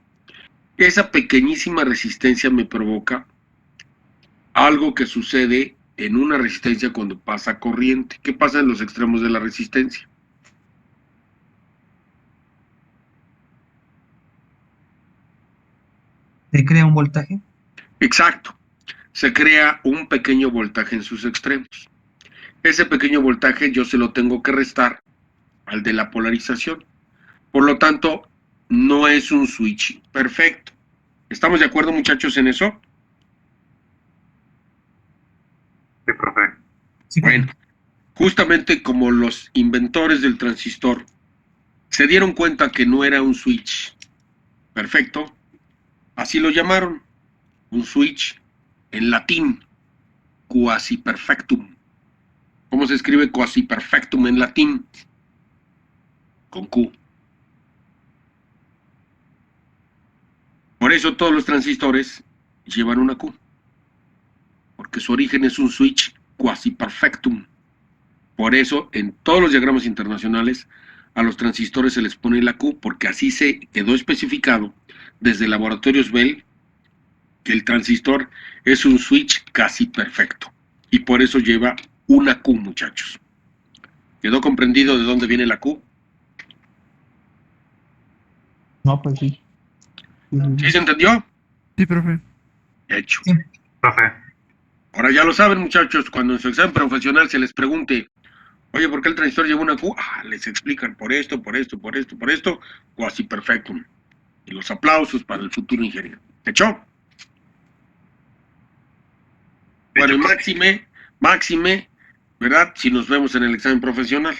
Esa pequeñísima resistencia me provoca algo que sucede en una resistencia cuando pasa corriente. ¿Qué pasa en los extremos de la resistencia? ¿Se crea un voltaje? Exacto. Se crea un pequeño voltaje en sus extremos. Ese pequeño voltaje yo se lo tengo que restar al de la polarización. Por lo tanto, no es un switch perfecto. ¿Estamos de acuerdo, muchachos, en eso? Sí, profe. Sí, Bueno, justamente como los inventores del transistor se dieron cuenta que no era un switch perfecto, así lo llamaron, un switch en latín, quasi perfectum. ¿Cómo se escribe quasi perfectum en latín? Con Q. Por eso todos los transistores llevan una Q, porque su origen es un switch quasi perfectum. Por eso en todos los diagramas internacionales a los transistores se les pone la Q, porque así se quedó especificado desde laboratorios Bell que el transistor es un switch casi perfecto. Y por eso lleva una Q, muchachos. ¿Quedó comprendido de dónde viene la Q? No, pues sí. ¿Sí se entendió? Sí, profe. Hecho. Profe. Ahora ya lo saben, muchachos, cuando en su examen profesional se les pregunte, oye, ¿por qué el transistor lleva una Q? Les explican por esto, por esto, por esto, por esto, quasi perfectum. Y los aplausos para el futuro ingeniero. ¿Hecho? Bueno, y máxime, ¿verdad? Si nos vemos en el examen profesional.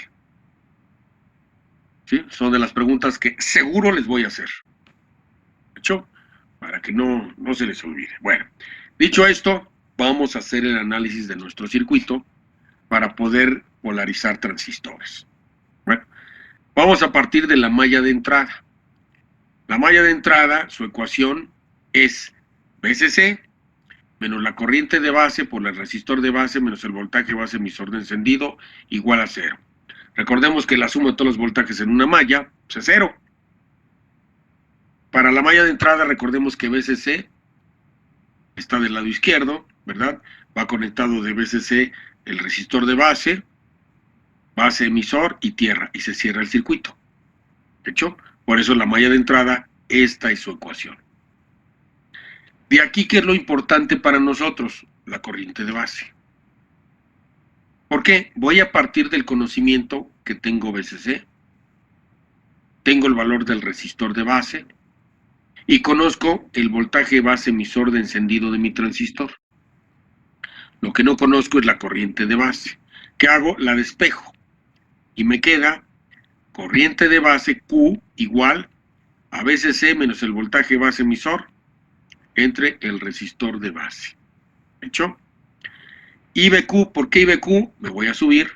¿Sí? Son de las preguntas que seguro les voy a hacer. ¿Hecho? Para que no se les olvide. Bueno, dicho esto, vamos a hacer el análisis de nuestro circuito para poder polarizar transistores. Bueno, vamos a partir de la malla de entrada. La malla de entrada, su ecuación es VCC menos la corriente de base por el resistor de base menos el voltaje base emisor de encendido igual a 0. Recordemos que la suma de todos los voltajes en una malla pues, es 0. Para la malla de entrada recordemos que VCC está del lado izquierdo, ¿verdad? Va conectado de VCC el resistor de base emisor y tierra, y se cierra el circuito. ¿De hecho? Por eso la malla de entrada, esta es su ecuación. De aquí, ¿qué es lo importante para nosotros? La corriente de base. ¿Por qué? Voy a partir del conocimiento que tengo VCC, tengo el valor del resistor de base, y conozco el voltaje base emisor de encendido de mi transistor. Lo que no conozco es la corriente de base. ¿Qué hago? La despejo. Y me queda corriente de base Q igual a VCC menos el voltaje base emisor entre el resistor de base. ¿Hecho? IBQ, ¿por qué IBQ? Me voy a subir.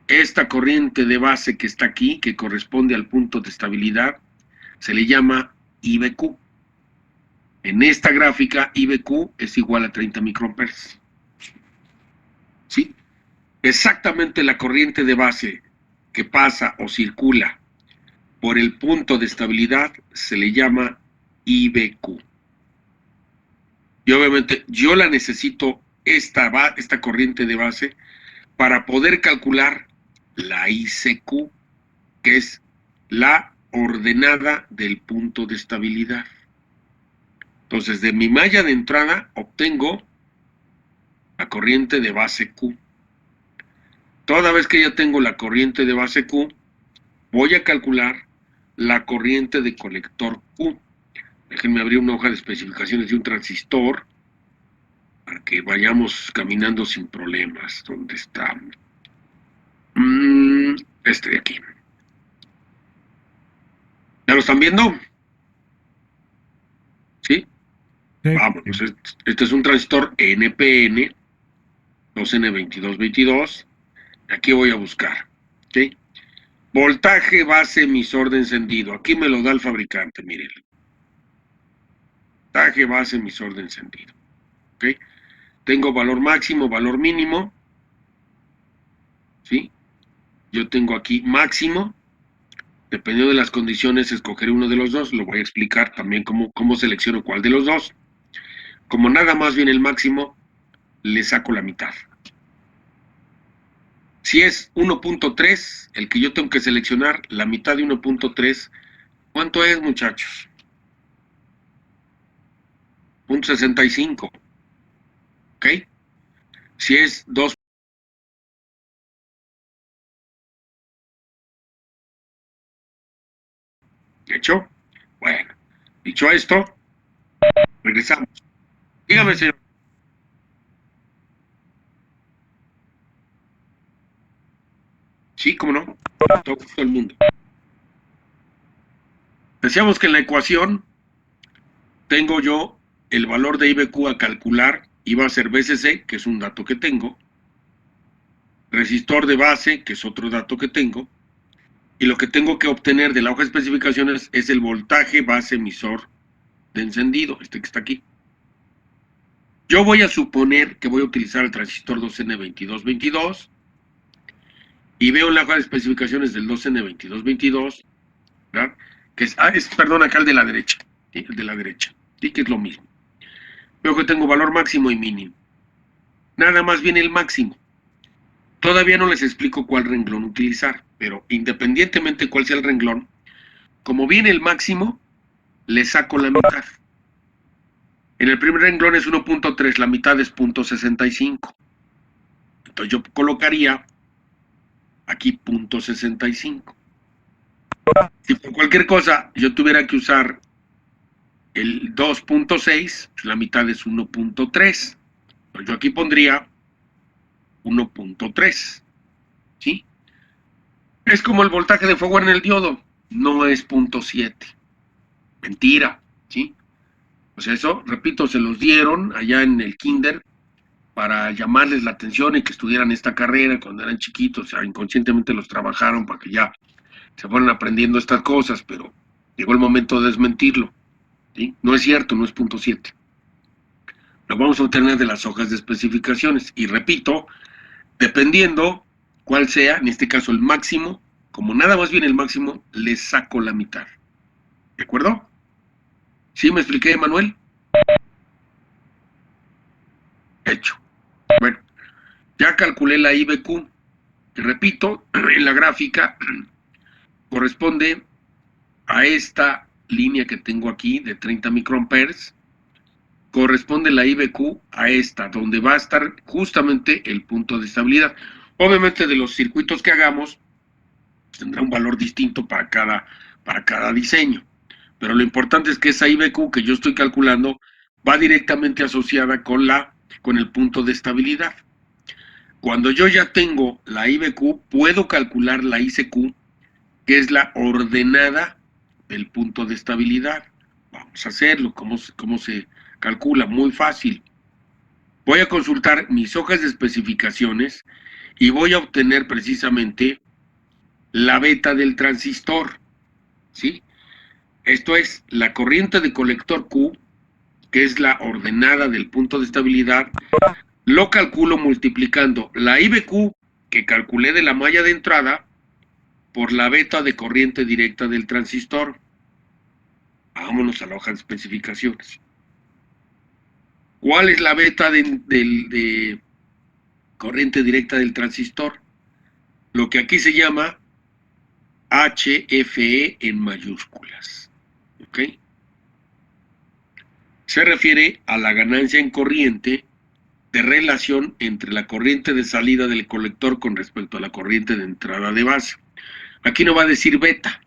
Esta corriente de base que está aquí, que corresponde al punto de estabilidad, se le llama IBQ. En esta gráfica, IBQ es igual a 30 microamperes. ¿Sí? Exactamente la corriente de base que pasa o circula por el punto de estabilidad se le llama IBQ. Y obviamente yo la necesito, esta corriente de base, para poder calcular la ICQ, que es la ordenada del punto de estabilidad. Entonces, de mi malla de entrada obtengo la corriente de base Q. Toda vez que ya tengo la corriente de base Q, voy a calcular la corriente de colector Q. Déjenme abrir una hoja de especificaciones de un transistor para que vayamos caminando sin problemas. ¿Dónde está? Este de aquí. ¿Ya lo están viendo? ¿Sí? Sí. Vámonos. Este es un transistor NPN 2N2222. Aquí voy a buscar. ¿Sí? Voltaje base emisor de encendido. Aquí me lo da el fabricante, miren. Voltaje base emisor de encendido. ¿Ok? Tengo valor máximo, valor mínimo. ¿Sí? Yo tengo aquí máximo. Dependiendo de las condiciones, escogeré uno de los dos. Lo voy a explicar también cómo selecciono cuál de los dos. Como nada más viene el máximo, le saco la mitad. Si es 1.3, el que yo tengo que seleccionar, la mitad de 1.3, ¿cuánto es, muchachos? 0.65. ¿Ok? Si es 2. ¿Hecho? Bueno, dicho esto, regresamos. Dígame, señor. Sí, cómo no. Todo el mundo. Decíamos que en la ecuación tengo yo el valor de IBQ a calcular y va a ser VCC, que es un dato que tengo, resistor de base, que es otro dato que tengo, y lo que tengo que obtener de la hoja de especificaciones es el voltaje base emisor de encendido, este que está aquí. Yo voy a suponer que voy a utilizar el transistor 2N2222 y veo en la hoja de especificaciones del 2N2222, ¿verdad? Que es, perdón, acá el de la derecha, ¿sí? El de la derecha, ¿sí? Que es lo mismo. Veo que tengo valor máximo y mínimo. Nada más viene el máximo. Todavía no les explico cuál renglón utilizar, pero independientemente cuál sea el renglón, como viene el máximo, le saco la mitad. En el primer renglón es 1.3, la mitad es 0.65. Entonces yo colocaría aquí 0.65. Si por cualquier cosa yo tuviera que usar el 2.6, pues la mitad es 1.3. Pues yo aquí pondría 1.3. ¿Sí? Es como el voltaje de fuego en el diodo, no es 0.7. Mentira, ¿sí? O sea, eso, repito, se los dieron allá en el kinder para llamarles la atención y que estudiaran esta carrera cuando eran chiquitos, o sea, inconscientemente los trabajaron para que ya se fueran aprendiendo estas cosas, pero Llegó el momento de desmentirlo. ¿Sí? No es cierto, no es punto 7. Lo vamos a obtener de las hojas de especificaciones. Y repito, dependiendo cuál sea, en este caso el máximo, como nada más viene el máximo, le saco la mitad. ¿De acuerdo? ¿Sí me expliqué, Manuel? Hecho. Bueno, ya calculé la IBQ. Y repito, en la gráfica corresponde a esta línea que tengo aquí de 30 microamperes. Corresponde la IBQ a esta, donde va a estar justamente el punto de estabilidad. Obviamente de los circuitos que hagamos, tendrá un valor distinto para cada diseño. Pero lo importante es que esa IBQ que yo estoy calculando va directamente asociada con el punto de estabilidad. Cuando yo ya tengo la IBQ, puedo calcular la ICQ, que es la ordenada del punto de estabilidad. Vamos a hacerlo. ¿Cómo se calcula? Muy fácil. Voy a consultar mis hojas de especificaciones y voy a obtener precisamente la beta del transistor. ¿Sí? Esto es la corriente de colector Q, que es la ordenada del punto de estabilidad. Lo calculo multiplicando la IBQ que calculé de la malla de entrada por la beta de corriente directa del transistor. Vámonos a la hoja de especificaciones. ¿Cuál es la beta de corriente directa del transistor? Lo que aquí se llama HFE en mayúsculas. ¿Ok? Se refiere a la ganancia en corriente de relación entre la corriente de salida del colector con respecto a la corriente de entrada de base. Aquí no va a decir beta.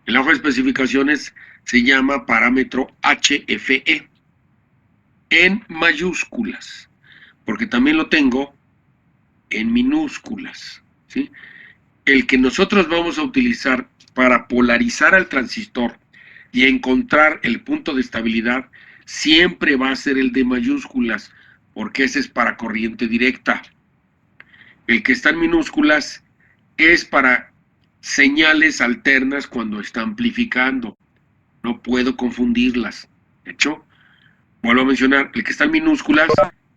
En la hoja de especificaciones se llama parámetro HFE en mayúsculas, porque también lo tengo en minúsculas, ¿sí? El que nosotros vamos a utilizar para polarizar al transistor y encontrar el punto de estabilidad siempre va a ser el de mayúsculas, porque ese es para corriente directa. El que está en minúsculas es para señales alternas cuando está amplificando. No puedo confundirlas. De hecho, vuelvo a mencionar, el que está en minúsculas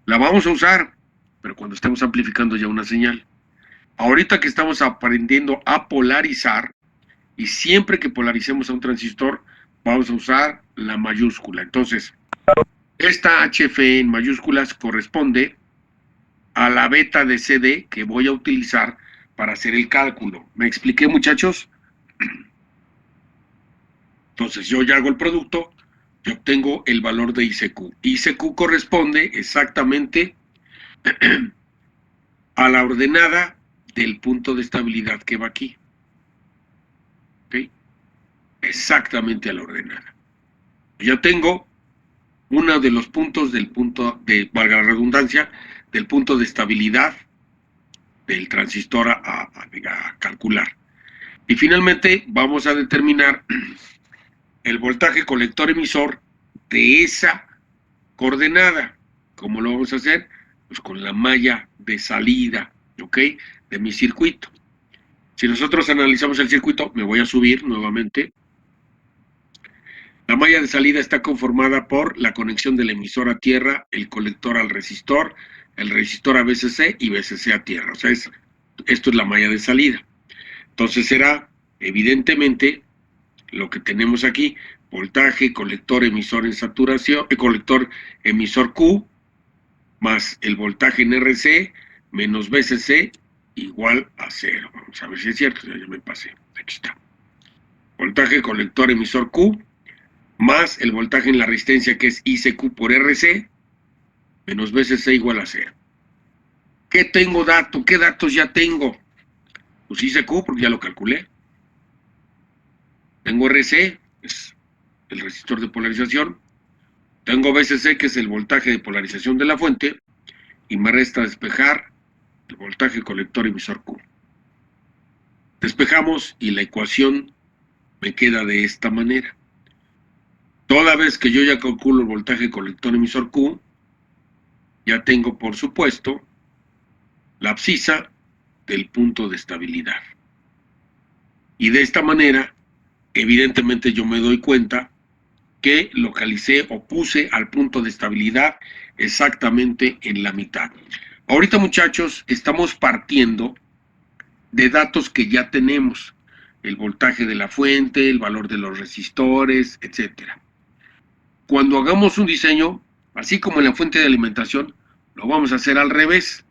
la vamos a usar, pero cuando estemos amplificando ya una señal. Ahorita que estamos aprendiendo a polarizar, y siempre que polaricemos a un transistor, vamos a usar la mayúscula. Entonces, esta HFE en mayúsculas corresponde a la beta de CD que voy a utilizar para hacer el cálculo. ¿Me expliqué, muchachos? Entonces, yo ya hago el producto y obtengo el valor de ICQ. ICQ corresponde exactamente a la ordenada del punto de estabilidad que va aquí. ¿Ok? Exactamente a la ordenada. Ya tengo uno de los puntos del punto de, valga la redundancia, del punto de estabilidad del transistor a calcular. Y finalmente vamos a determinar el voltaje colector emisor de esa coordenada. ¿Cómo lo vamos a hacer? Pues con la malla de salida, ¿ok? De mi circuito. Si nosotros analizamos el circuito, me voy a subir nuevamente. La malla de salida está conformada por la conexión del emisor a tierra, el colector al resistor, el resistor a BCC y BCC a tierra. O sea, esto es la malla de salida. Entonces será, evidentemente, lo que tenemos aquí, voltaje, colector, emisor en saturación, colector, emisor Q, más el voltaje en RC, menos BCC, igual a 0. Vamos a ver si es cierto, ya me pasé. Aquí está. Voltaje, colector, emisor Q, más el voltaje en la resistencia que es ICQ por RC, menos BCC igual a 0. ¿Qué tengo dato? ¿Qué datos ya tengo? Pues ICQ porque ya lo calculé. Tengo RC, es el resistor de polarización. Tengo BCC, que es el voltaje de polarización de la fuente. Y me resta despejar el voltaje colector emisor Q. Despejamos y la ecuación me queda de esta manera. Toda vez que yo ya calculo el voltaje colector emisor Q, ya tengo, por supuesto, la abscisa del punto de estabilidad. Y de esta manera evidentemente yo me doy cuenta que localicé o puse al punto de estabilidad exactamente en la mitad. Ahorita, muchachos, estamos partiendo de datos que ya tenemos, el voltaje de la fuente, el valor de los resistores, etcétera. Cuando hagamos un diseño, así como en la fuente de alimentación, lo vamos a hacer al revés.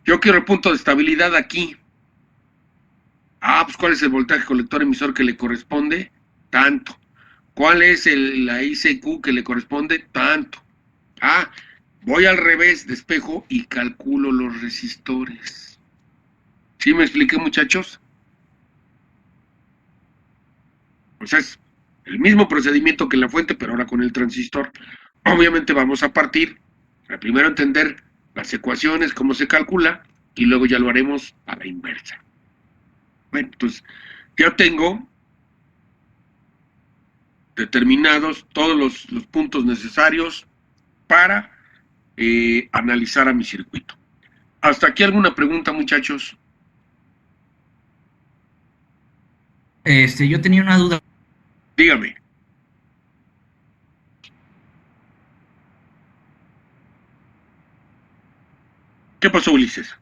Yo quiero el punto de estabilidad aquí. Pues ¿cuál es el voltaje colector emisor que le corresponde? Tanto. ¿Cuál es la ICQ que le corresponde? Tanto. Voy al revés, despejo y calculo los resistores. ¿Sí me expliqué, muchachos? Pues es el mismo procedimiento que en la fuente, pero ahora con el transistor. Obviamente vamos a partir, para primero entender las ecuaciones, cómo se calcula, y luego ya lo haremos a la inversa. Bueno, entonces ya tengo determinados todos los puntos necesarios para analizar a mi circuito. ¿Hasta aquí alguna pregunta, muchachos? Yo tenía una duda. Dígame. ¿Qué pasó, Ulises?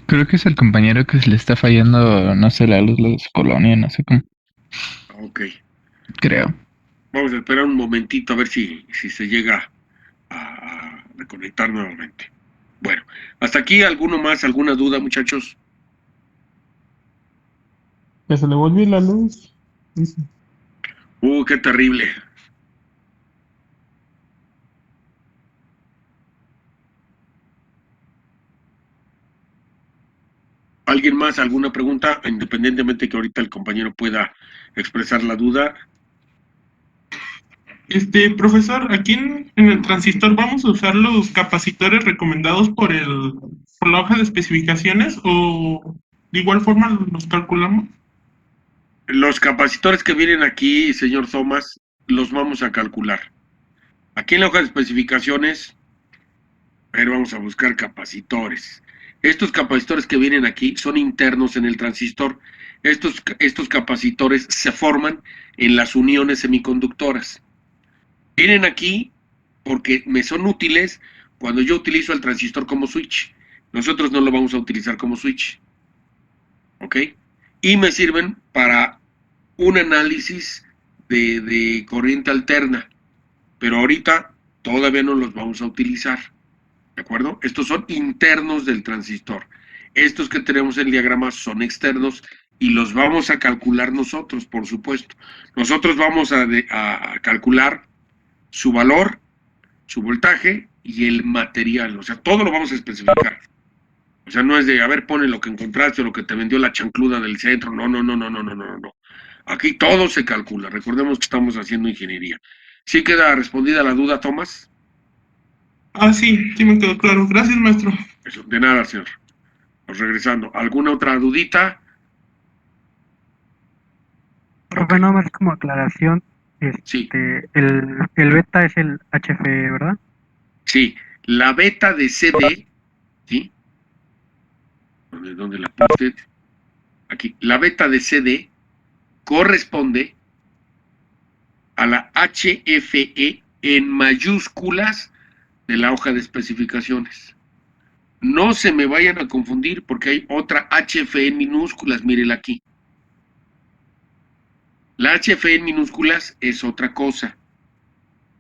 Creo que es el compañero que se le está fallando, no sé, la luz de su colonia, no sé cómo. Ok. Creo. Vamos a esperar un momentito a ver si se llega a reconectar nuevamente. Bueno, hasta aquí, ¿alguno más, alguna duda, muchachos? Que se le volvió la luz. Dice. Qué terrible. ¿Alguien más, alguna pregunta? Independientemente que ahorita el compañero pueda expresar la duda. Profesor, aquí en el transistor vamos a usar los capacitores recomendados por la hoja de especificaciones o de igual forma los calculamos. Los capacitores que vienen aquí, señor Thomas, los vamos a calcular. Aquí en la hoja de especificaciones, pero vamos a buscar capacitores. Estos capacitores que vienen aquí son internos en el transistor. Estos capacitores se forman en las uniones semiconductoras. Vienen aquí porque me son útiles cuando yo utilizo el transistor como switch. Nosotros no lo vamos a utilizar como switch. ¿Ok? Y me sirven para un análisis de corriente alterna. Pero ahorita todavía no los vamos a utilizar. ¿De acuerdo? Estos son internos del transistor. Estos que tenemos en el diagrama son externos y los vamos a calcular nosotros, por supuesto. Nosotros vamos a calcular su valor, su voltaje y el material. O sea, todo lo vamos a especificar. O sea, no es de, a ver, pone lo que encontraste o lo que te vendió la chancluda del centro. No, no, no, no, no, no, no, no. Aquí todo se calcula. Recordemos que estamos haciendo ingeniería. ¿Sí queda respondida la duda, Tomás? Sí me quedó claro. Gracias, maestro. Eso, de nada, señor. Pues regresando. ¿Alguna otra dudita? Profe, nada más como aclaración, Sí. el beta es el HFE, ¿verdad? Sí, la beta de CD, ¿sí? ¿Dónde la puse? Aquí. La beta de CD corresponde a la HFE en mayúsculas de la hoja de especificaciones. No se me vayan a confundir porque hay otra HFE en minúsculas, mírela aquí. La HFE en minúsculas es otra cosa,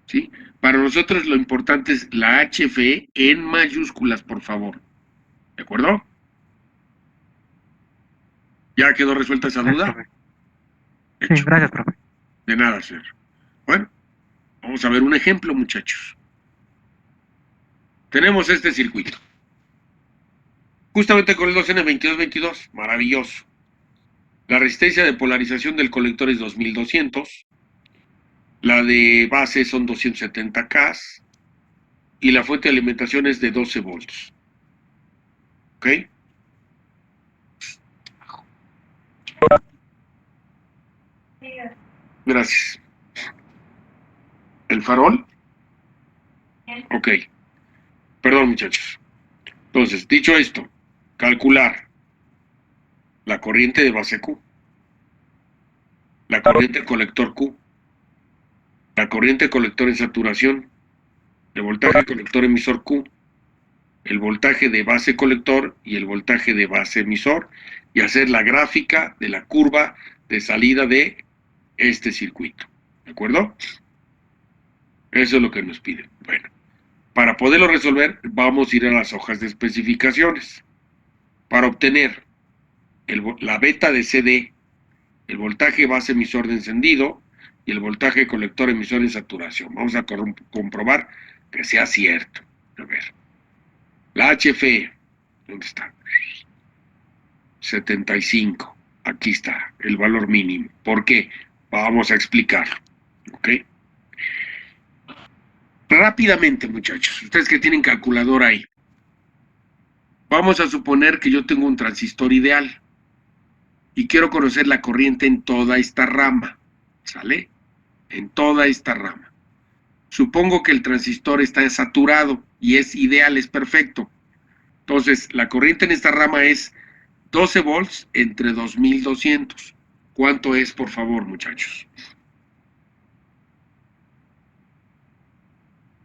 ¿sí? Para nosotros lo importante es la HFE en mayúsculas, por favor. ¿De acuerdo? ¿Ya quedó resuelta esa duda? Profe. Sí, gracias, profe. De nada, señor. Bueno, vamos a ver un ejemplo, muchachos. Tenemos este circuito. Justamente con el 2N2222, maravilloso. La resistencia de polarización del colector es 2200. La de base son 270K. Y la fuente de alimentación es de 12 volts. ¿Ok? Gracias. El farol Ok. Perdón, muchachos. Entonces, dicho esto, calcular la corriente de base Q, la corriente colector Q, la corriente colector en saturación, el voltaje colector emisor Q, el voltaje de base colector y el voltaje de base emisor, y hacer la gráfica de la curva de salida de este circuito. ¿De acuerdo? Eso es lo que nos piden. Bueno, para poderlo resolver, vamos a ir a las hojas de especificaciones. Para obtener la beta de CD, el voltaje base emisor de encendido y el voltaje colector emisor en saturación. Vamos a comprobar que sea cierto. A ver. La HFE, ¿dónde está? 75. Aquí está, el valor mínimo. ¿Por qué? Vamos a explicarlo. ¿Ok? Rápidamente, muchachos, ustedes que tienen calculadora ahí. Vamos a suponer que yo tengo un transistor ideal y quiero conocer la corriente en toda esta rama. ¿Sale? En toda esta rama. Supongo que el transistor está saturado y es ideal, es perfecto. Entonces, la corriente en esta rama es 12 volts entre 2200. ¿Cuánto es, por favor, muchachos?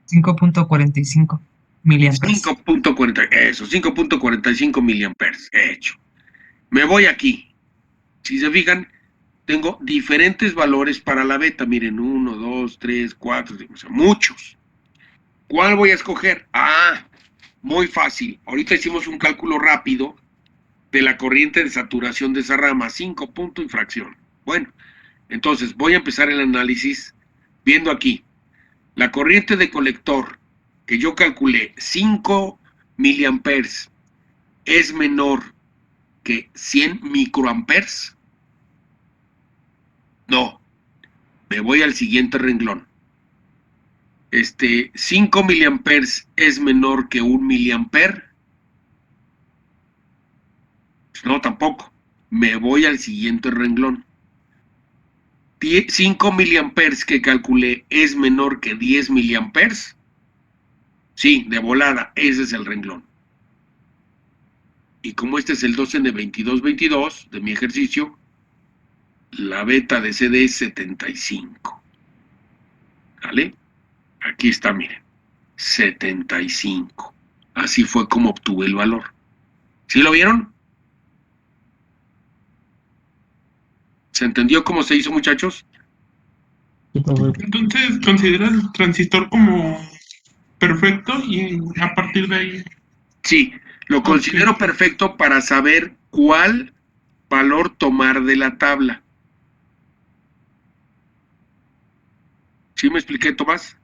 5.45 miliamperes. 5.40, eso, 5.45 miliamperes. Hecho. Me voy aquí. Si se fijan, tengo diferentes valores para la beta. Miren, 1, 2, 3, 4, o sea, muchos. ¿Cuál voy a escoger? Ah, muy fácil. Ahorita hicimos un cálculo rápido de la corriente de saturación de esa rama, 5 punto y fracción. Bueno, entonces voy a empezar el análisis viendo aquí. La corriente de colector que yo calculé, 5 miliamperes, es menor que 100 microamperes. No, me voy al siguiente renglón. 5 miliamperes es menor que 1 miliamper. No, tampoco. Me voy al siguiente renglón. 5 miliamperes que calculé es menor que 10 miliamperes. Sí, de volada, ese es el renglón. Y como este es el 2N2222 de mi ejercicio, la beta de CD es 75. ¿Vale? Aquí está, miren. 75. Así fue como obtuve el valor. ¿Sí lo vieron? ¿Se entendió cómo se hizo, muchachos? Sí, profe. Entonces, ¿consideras el transistor como perfecto y a partir de ahí? Sí, lo considero perfecto para saber cuál valor tomar de la tabla. ¿Sí me expliqué, Tomás?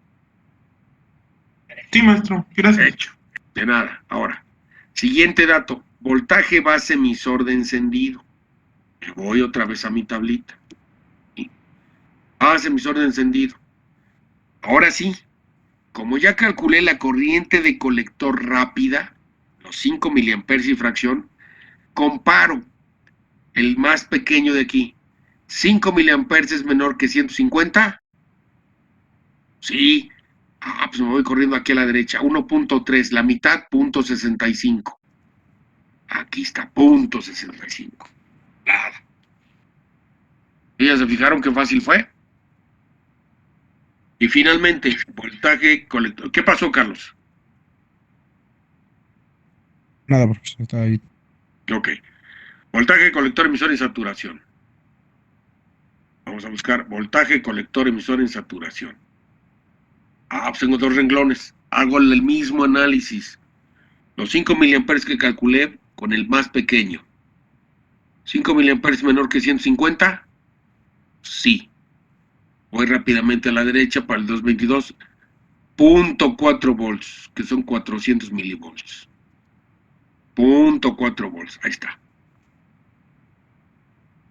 Sí, maestro, gracias. Hecho. De nada. Ahora, siguiente dato. Voltaje base emisor de encendido. Me voy otra vez a mi tablita. Base emisor de encendido. Ahora sí, como ya calculé la corriente de colector rápida, los 5 miliamperes y fracción, comparo el más pequeño de aquí. 5 miliamperes es menor que 150. Sí. Pues me voy corriendo aquí a la derecha. 1.3, la mitad, 0.65. Aquí está, 0.65. Nada. ¿Y ya se fijaron qué fácil fue? Y finalmente, voltaje colector. ¿Qué pasó, Carlos? Nada, profesor, está ahí. Ok. Voltaje colector emisor en saturación. Vamos a buscar voltaje colector emisor en saturación. Pues tengo dos renglones. Hago el mismo análisis. Los 5 miliamperes que calculé con el más pequeño. 5 miliamperes menor que 150. Sí. Voy rápidamente a la derecha para el 222. 0.4 volts, que son 400 milivolts. 0.4 volts. Ahí está.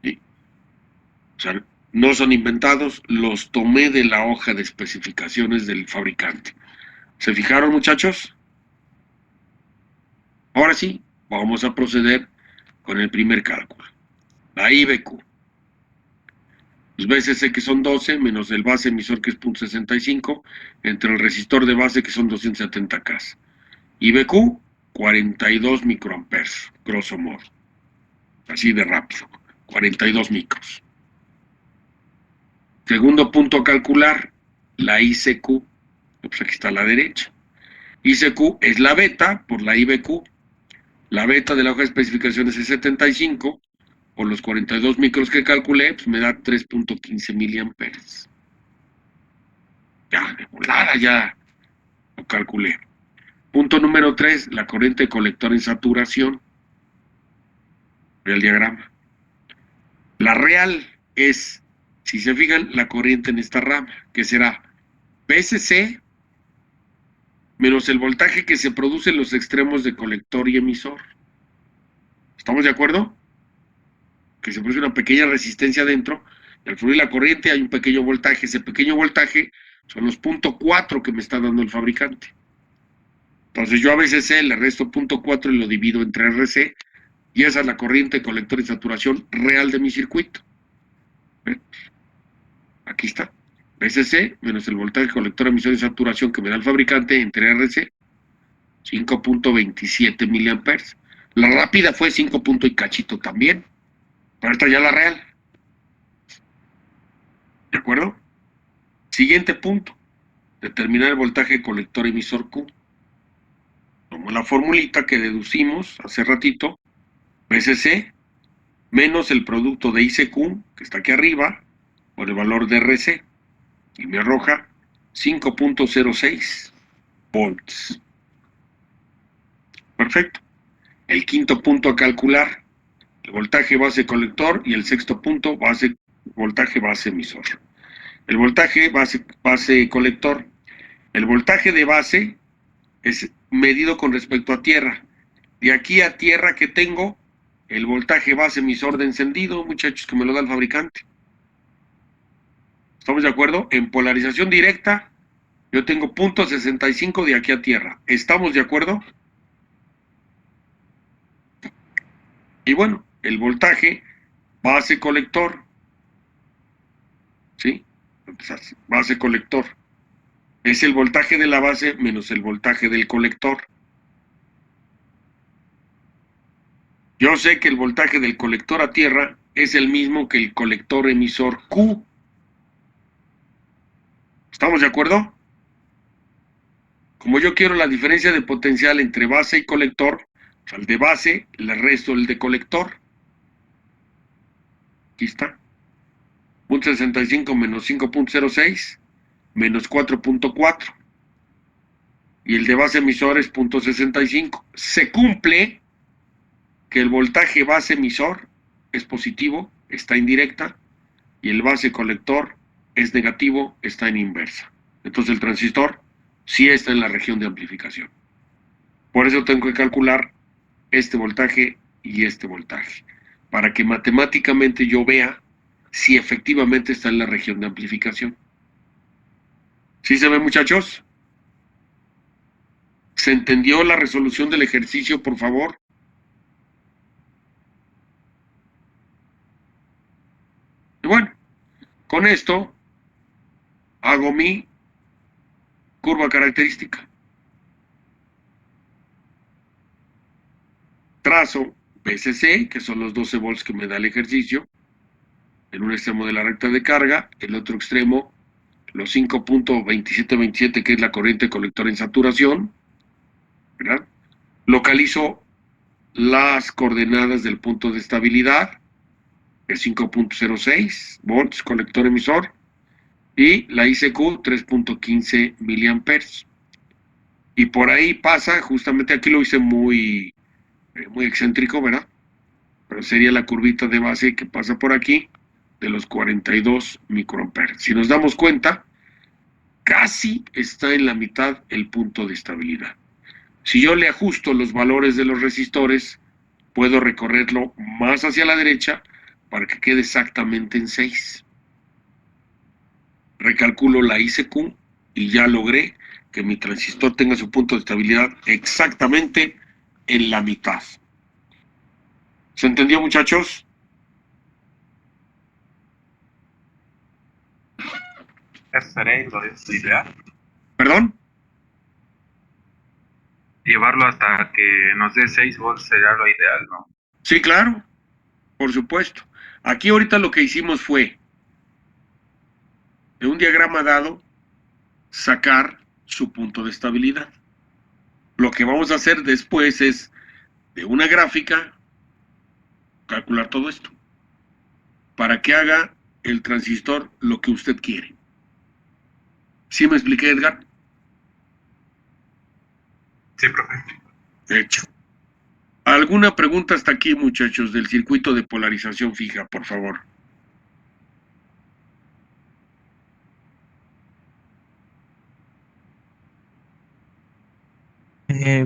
¿Sí? O sea, no son inventados, los tomé de la hoja de especificaciones del fabricante. ¿Se fijaron, muchachos? Ahora sí, vamos a proceder con el primer cálculo. La IBQ. Los BSC que son 12, menos el base emisor que es 0.65, entre el resistor de base que son 270 K. Y BQ, 42 microamperes, grosso modo. Así de rápido, 42 micros. Segundo punto a calcular, la ICQ. Pues aquí está a la derecha. ICQ es la beta por la IBQ. La beta de la hoja de especificaciones es 75, o los 42 micros que calculé, pues me da 3.15 miliamperes. Ya, de volada ya lo calculé. Punto número 3, la corriente de colector en saturación. Ve el diagrama. La real es, si se fijan, la corriente en esta rama, que será PSC menos el voltaje que se produce en los extremos de colector y emisor. ¿Estamos de acuerdo? Que se produce una pequeña resistencia adentro, y al fluir la corriente hay un pequeño voltaje. Ese pequeño voltaje son los 0.4 que me está dando el fabricante. Entonces yo a BCC le resto 0.4 y lo divido entre RC, y esa es la corriente de colector y saturación real de mi circuito. ¿Ven? Aquí está. BCC menos el voltaje colector, emisor y saturación que me da el fabricante entre RC, 5.27 miliamperes. La rápida fue 5 punto y cachito también. Pero esta ya la real. ¿De acuerdo? Siguiente punto. Determinar el voltaje colector emisor Q. Tomo la formulita que deducimos hace ratito. BCC menos el producto de ICQ, que está aquí arriba, por el valor de RC. Y me arroja 5.06 volts. Perfecto. El quinto punto a calcular. El voltaje base colector, y el sexto punto, voltaje base emisor. El voltaje base colector. El voltaje de base es medido con respecto a tierra. De aquí a tierra que tengo el voltaje base emisor de encendido, muchachos, que me lo da el fabricante. ¿Estamos de acuerdo? En polarización directa, yo tengo 0.65 de aquí a tierra. ¿Estamos de acuerdo? Y bueno, el voltaje base colector, ¿sí? Base colector es el voltaje de la base menos el voltaje del colector. Yo sé que el voltaje del colector a tierra es el mismo que el colector emisor Q. ¿Estamos de acuerdo? Como yo quiero la diferencia de potencial entre base y colector, al de base le resto el de colector. Aquí está. 0.65 menos 5.06 menos 4.4. Y el de base emisor es 0.65. Se cumple que el voltaje base emisor es positivo, está en directa, y el base colector es negativo, está en inversa. Entonces el transistor sí está en la región de amplificación. Por eso tengo que calcular este voltaje y este voltaje, para que matemáticamente yo vea si efectivamente está en la región de amplificación. ¿Sí se ve, muchachos? ¿Se entendió la resolución del ejercicio, por favor? Y bueno, con esto hago mi curva característica. Trazo BCC, que son los 12 volts que me da el ejercicio, en un extremo de la recta de carga, el otro extremo, los 5.2727, que es la corriente colector en saturación, ¿verdad? Localizo las coordenadas del punto de estabilidad, el 5.06 volts, colector emisor, y la ICQ, 3.15 miliamperes. Y por ahí pasa, justamente aquí lo hice muy excéntrico, ¿verdad? Pero sería la curvita de base que pasa por aquí, de los 42 microamperes. Si nos damos cuenta, casi está en la mitad el punto de estabilidad. Si yo le ajusto los valores de los resistores, puedo recorrerlo más hacia la derecha para que quede exactamente en 6. Recalculo la ICQ y ya logré que mi transistor tenga su punto de estabilidad exactamente en la mitad. ¿Se entendió, muchachos? Eso sería lo ideal. ¿Perdón? Llevarlo hasta que nos dé 6 volts sería lo ideal, ¿no? Sí, claro, por supuesto. Aquí ahorita lo que hicimos fue, de un diagrama dado, sacar su punto de estabilidad. Lo que vamos a hacer después es, de una gráfica, calcular todo esto, para que haga el transistor lo que usted quiere. ¿Sí me expliqué, Edgar? Sí, profe. Hecho. ¿Alguna pregunta hasta aquí, muchachos, del circuito de polarización fija, por favor?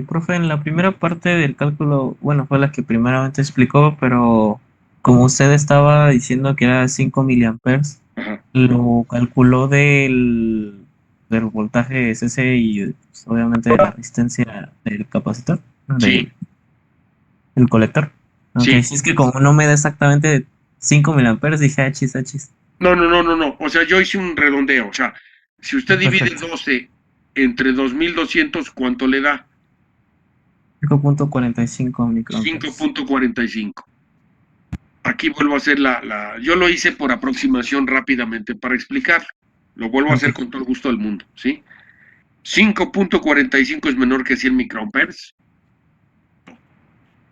Profe, en la primera parte del cálculo, bueno, fue la que primeramente explicó, pero como usted estaba diciendo que era 5 miliamperes, Ajá. lo calculó del voltaje CC y pues, obviamente de la resistencia del capacitor, Sí. del colector. Ok, Sí. si es que como no me da exactamente 5 miliamperes, dije achis, achis. No. O sea, yo hice un redondeo. O sea, si usted divide Perfecto. 12 entre 2200, ¿cuánto le da? 5.45 microamperes. 5.45. Aquí vuelvo a hacer yo lo hice por aproximación rápidamente para explicar. Lo vuelvo a hacer con todo el gusto del mundo, ¿sí? 5.45 es menor que 100 microamperes.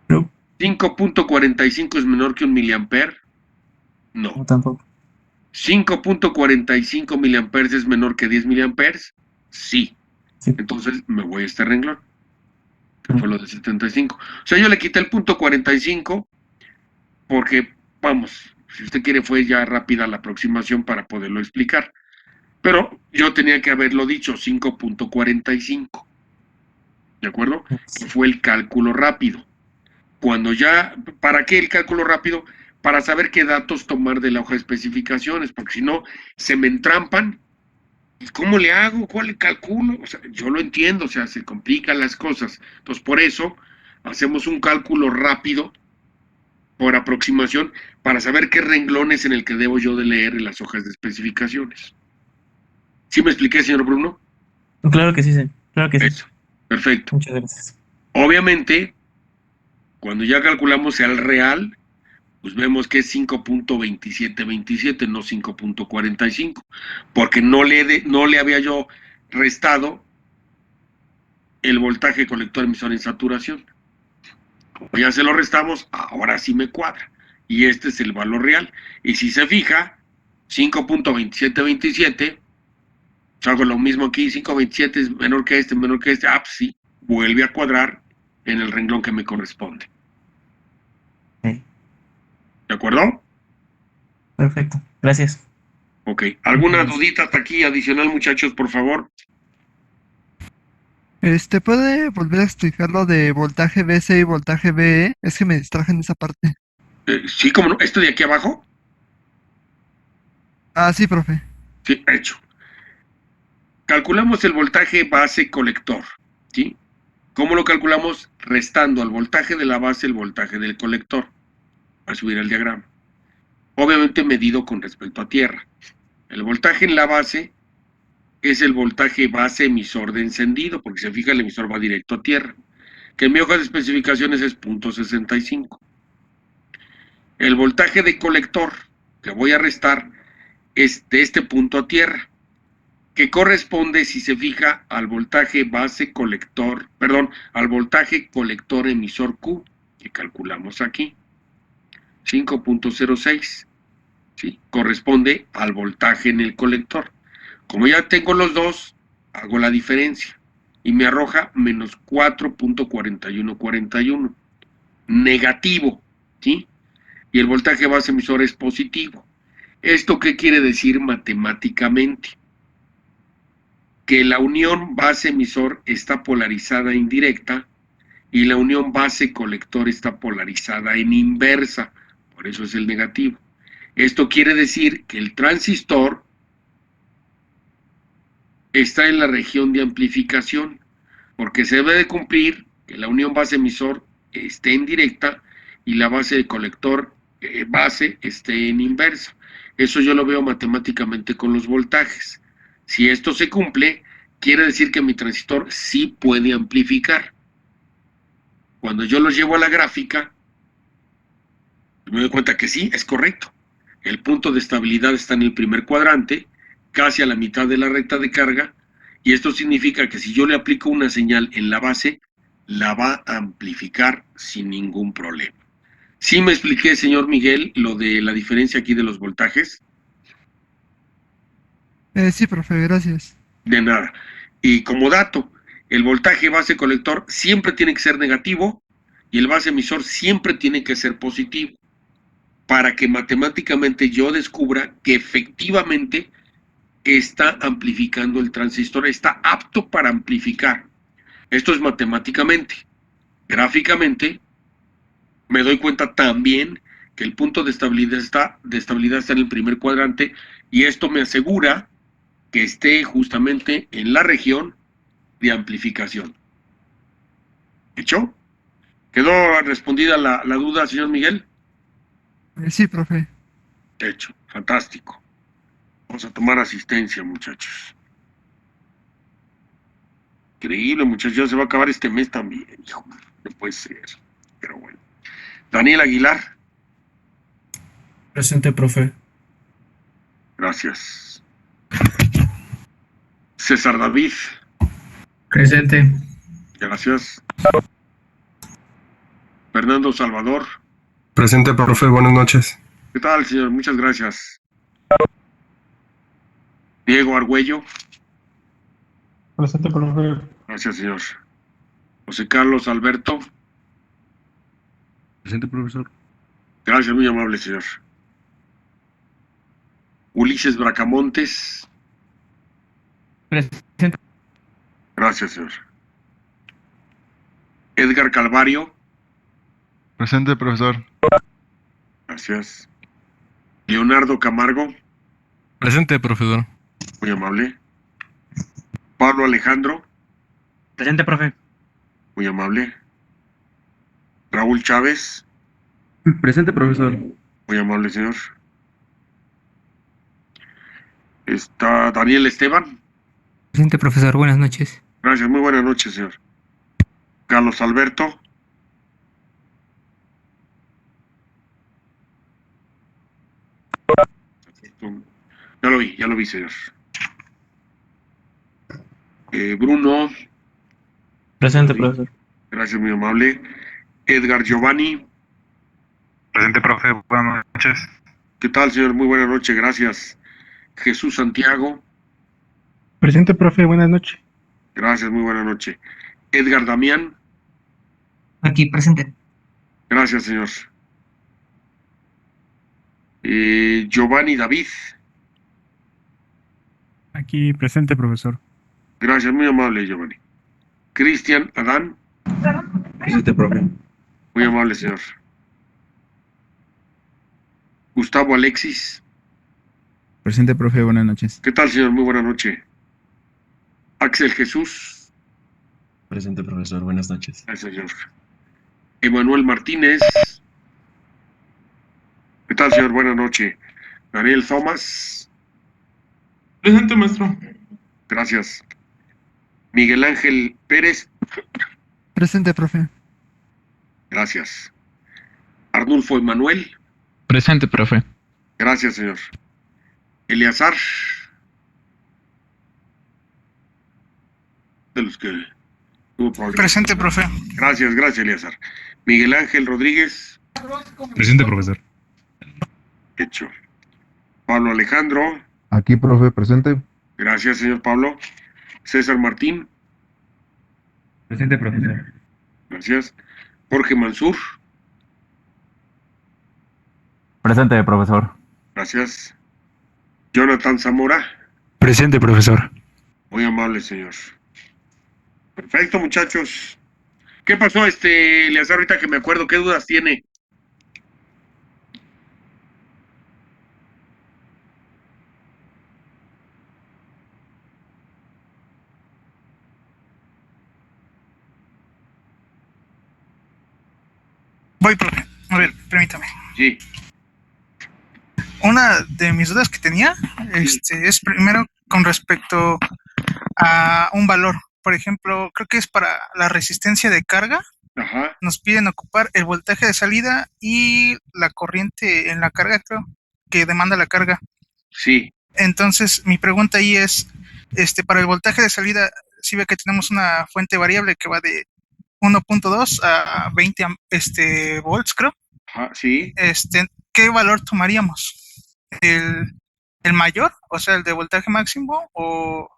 No. 5.45 es menor que 1 miliamper. No, No. tampoco. 5.45 miliamperes es menor que 10 miliamperes. Sí. Sí. Entonces me voy a este renglón, que fue lo de 75. O sea, yo le quité el punto 45 porque, vamos, si usted quiere fue ya rápida la aproximación para poderlo explicar. Pero yo tenía que haberlo dicho, 5.45. ¿De acuerdo? Que fue el cálculo rápido. Cuando ya, ¿para qué el cálculo rápido? Para saber qué datos tomar de la hoja de especificaciones, porque si no, se me entrampan. ¿Y cómo le hago? ¿Cuál le calculo? O sea, yo lo entiendo, o sea, se complican las cosas. Entonces, por eso, hacemos un cálculo rápido, por aproximación, para saber qué renglones en el que debo yo de leer en las hojas de especificaciones. ¿Sí me expliqué, señor Bruno? Claro que sí, sí. Claro que sí. Eso, perfecto. Muchas gracias. Obviamente, cuando ya calculamos el real, pues vemos que es 5.2727, no 5.45, porque no le había yo restado el voltaje colector emisor en saturación. Como ya se lo restamos, ahora sí me cuadra. Y este es el valor real. Y si se fija, 5.2727, hago lo mismo aquí, 5.27 es menor que este, pues sí, vuelve a cuadrar en el renglón que me corresponde. Sí. ¿De acuerdo? Perfecto. Gracias. Ok. ¿Alguna dudita hasta aquí adicional, muchachos, por favor? ¿Puede volver a explicar lo de voltaje BC y voltaje BE? Es que me distraje en esa parte. Sí, como no. ¿Esto de aquí abajo? Ah, sí, profe. Sí, hecho. Calculamos el voltaje base colector, ¿sí? ¿Cómo lo calculamos? Restando al voltaje de la base el voltaje del colector. A subir el diagrama. Obviamente medido con respecto a tierra. El voltaje en la base es el voltaje base emisor de encendido, porque se fija el emisor va directo a tierra, que en mi hoja de especificaciones es 0.65. El voltaje de colector que voy a restar es de este punto a tierra, que corresponde, si se fija, al voltaje base colector, perdón, al voltaje colector emisor Q, que calculamos aquí, 5.06, ¿sí? Corresponde al voltaje en el colector. Como ya tengo los dos, hago la diferencia y me arroja menos 4.4141, negativo, ¿sí? Y el voltaje base emisor es positivo. ¿Esto qué quiere decir matemáticamente? Que la unión base emisor está polarizada en directa y la unión base colector está polarizada en inversa, por eso es el negativo. Esto quiere decir que el transistor está en la región de amplificación, porque se debe de cumplir que la unión base emisor esté en directa y la base de colector base esté en inversa. Eso yo lo veo matemáticamente con los voltajes. Si esto se cumple, quiere decir que mi transistor sí puede amplificar. Cuando yo lo llevo a la gráfica, me doy cuenta que sí, es correcto. El punto de estabilidad está en el primer cuadrante, casi a la mitad de la recta de carga, y esto significa que si yo le aplico una señal en la base, la va a amplificar sin ningún problema. ¿Sí me expliqué, señor Miguel, lo de la diferencia aquí de los voltajes? Sí, profe, gracias. De nada. Y como dato, el voltaje base colector siempre tiene que ser negativo y el base emisor siempre tiene que ser positivo, para que matemáticamente yo descubra que efectivamente está amplificando el transistor, está apto para amplificar. Esto es matemáticamente. Gráficamente, me doy cuenta también que el punto de estabilidad está en el primer cuadrante, y esto me asegura que esté justamente en la región de amplificación. ¿Hecho? ¿Quedó respondida la duda, señor Miguel? Sí, profe. Hecho, fantástico. Vamos a tomar asistencia, muchachos. Increíble, muchachos, ya se va a acabar este mes también, hijo. No puede ser, pero bueno. Daniel Aguilar. Presente, profe. Gracias. César David. Presente. Gracias. Fernando Salvador. Presente, profe, buenas noches. ¿Qué tal, señor? Muchas gracias. Diego Argüello. Presente, profe. Gracias, señor. José Carlos Alberto. Presente, profesor. Gracias, muy amable, señor. Ulises Bracamontes. Presente. Gracias, señor. Edgar Calvario. Presente, profesor. Gracias. Leonardo Camargo. Presente, profesor. Muy amable. Pablo Alejandro. Presente, profe. Muy amable. Raúl Chávez. Presente, profesor. Muy amable, señor. Está Daniel Esteban. Presente, profesor. Buenas noches. Gracias, muy buenas noches, señor. Carlos Alberto. Ya lo vi, señor. Bruno. Presente, profesor. Gracias, muy amable. Edgar Giovanni. Presente, profe. Buenas noches. ¿Qué tal, señor? Muy buenas noches, gracias. Jesús Santiago. Presente, profe. Buenas noches. Gracias, muy buena noche. Edgar Damián. Aquí, presente. Gracias, señor. Giovanni David. Aquí, presente, profesor. Gracias, muy amable, Giovanni. Cristian Adán. Presente, profe. Muy amable, señor. Gustavo Alexis. Presente, profe, buenas noches. ¿Qué tal, señor? Muy buena noche. Axel Jesús. Presente, profesor, buenas noches. Gracias, señor. Emanuel Martínez. ¿Qué tal, señor? Buenas noches. Daniel Thomas. Presente, maestro. Gracias. Miguel Ángel Pérez. Presente, profe. Gracias. Arnulfo Emanuel. Presente, profe. Gracias, señor. Eleazar. De los que tuvo problemas. Presente, profe. Gracias, Eleazar. Miguel Ángel Rodríguez. Presente, profesor. Hecho. Pablo Alejandro. Aquí, profe, presente. Gracias, señor Pablo. César Martín. Presente, profesor. Gracias. Jorge Mansur. Presente, profesor. Gracias. Jonathan Zamora. Presente, profesor. Muy amable, señor. Perfecto, muchachos. ¿Qué pasó, Eleazar, ahorita que me acuerdo? ¿Qué dudas tiene? Voy, profe. A ver, permítame. Sí. Una de mis dudas que tenía es primero con respecto a un valor. Por ejemplo, creo que es para la resistencia de carga. Ajá. Nos piden ocupar el voltaje de salida y la corriente en la carga, creo, que demanda la carga. Sí. Entonces, mi pregunta ahí es, para el voltaje de salida, si ve que tenemos una fuente variable que va de 1.2 a 20 volts, creo. Ajá, sí. ¿Qué valor tomaríamos? ¿El mayor, o sea, el de voltaje máximo, o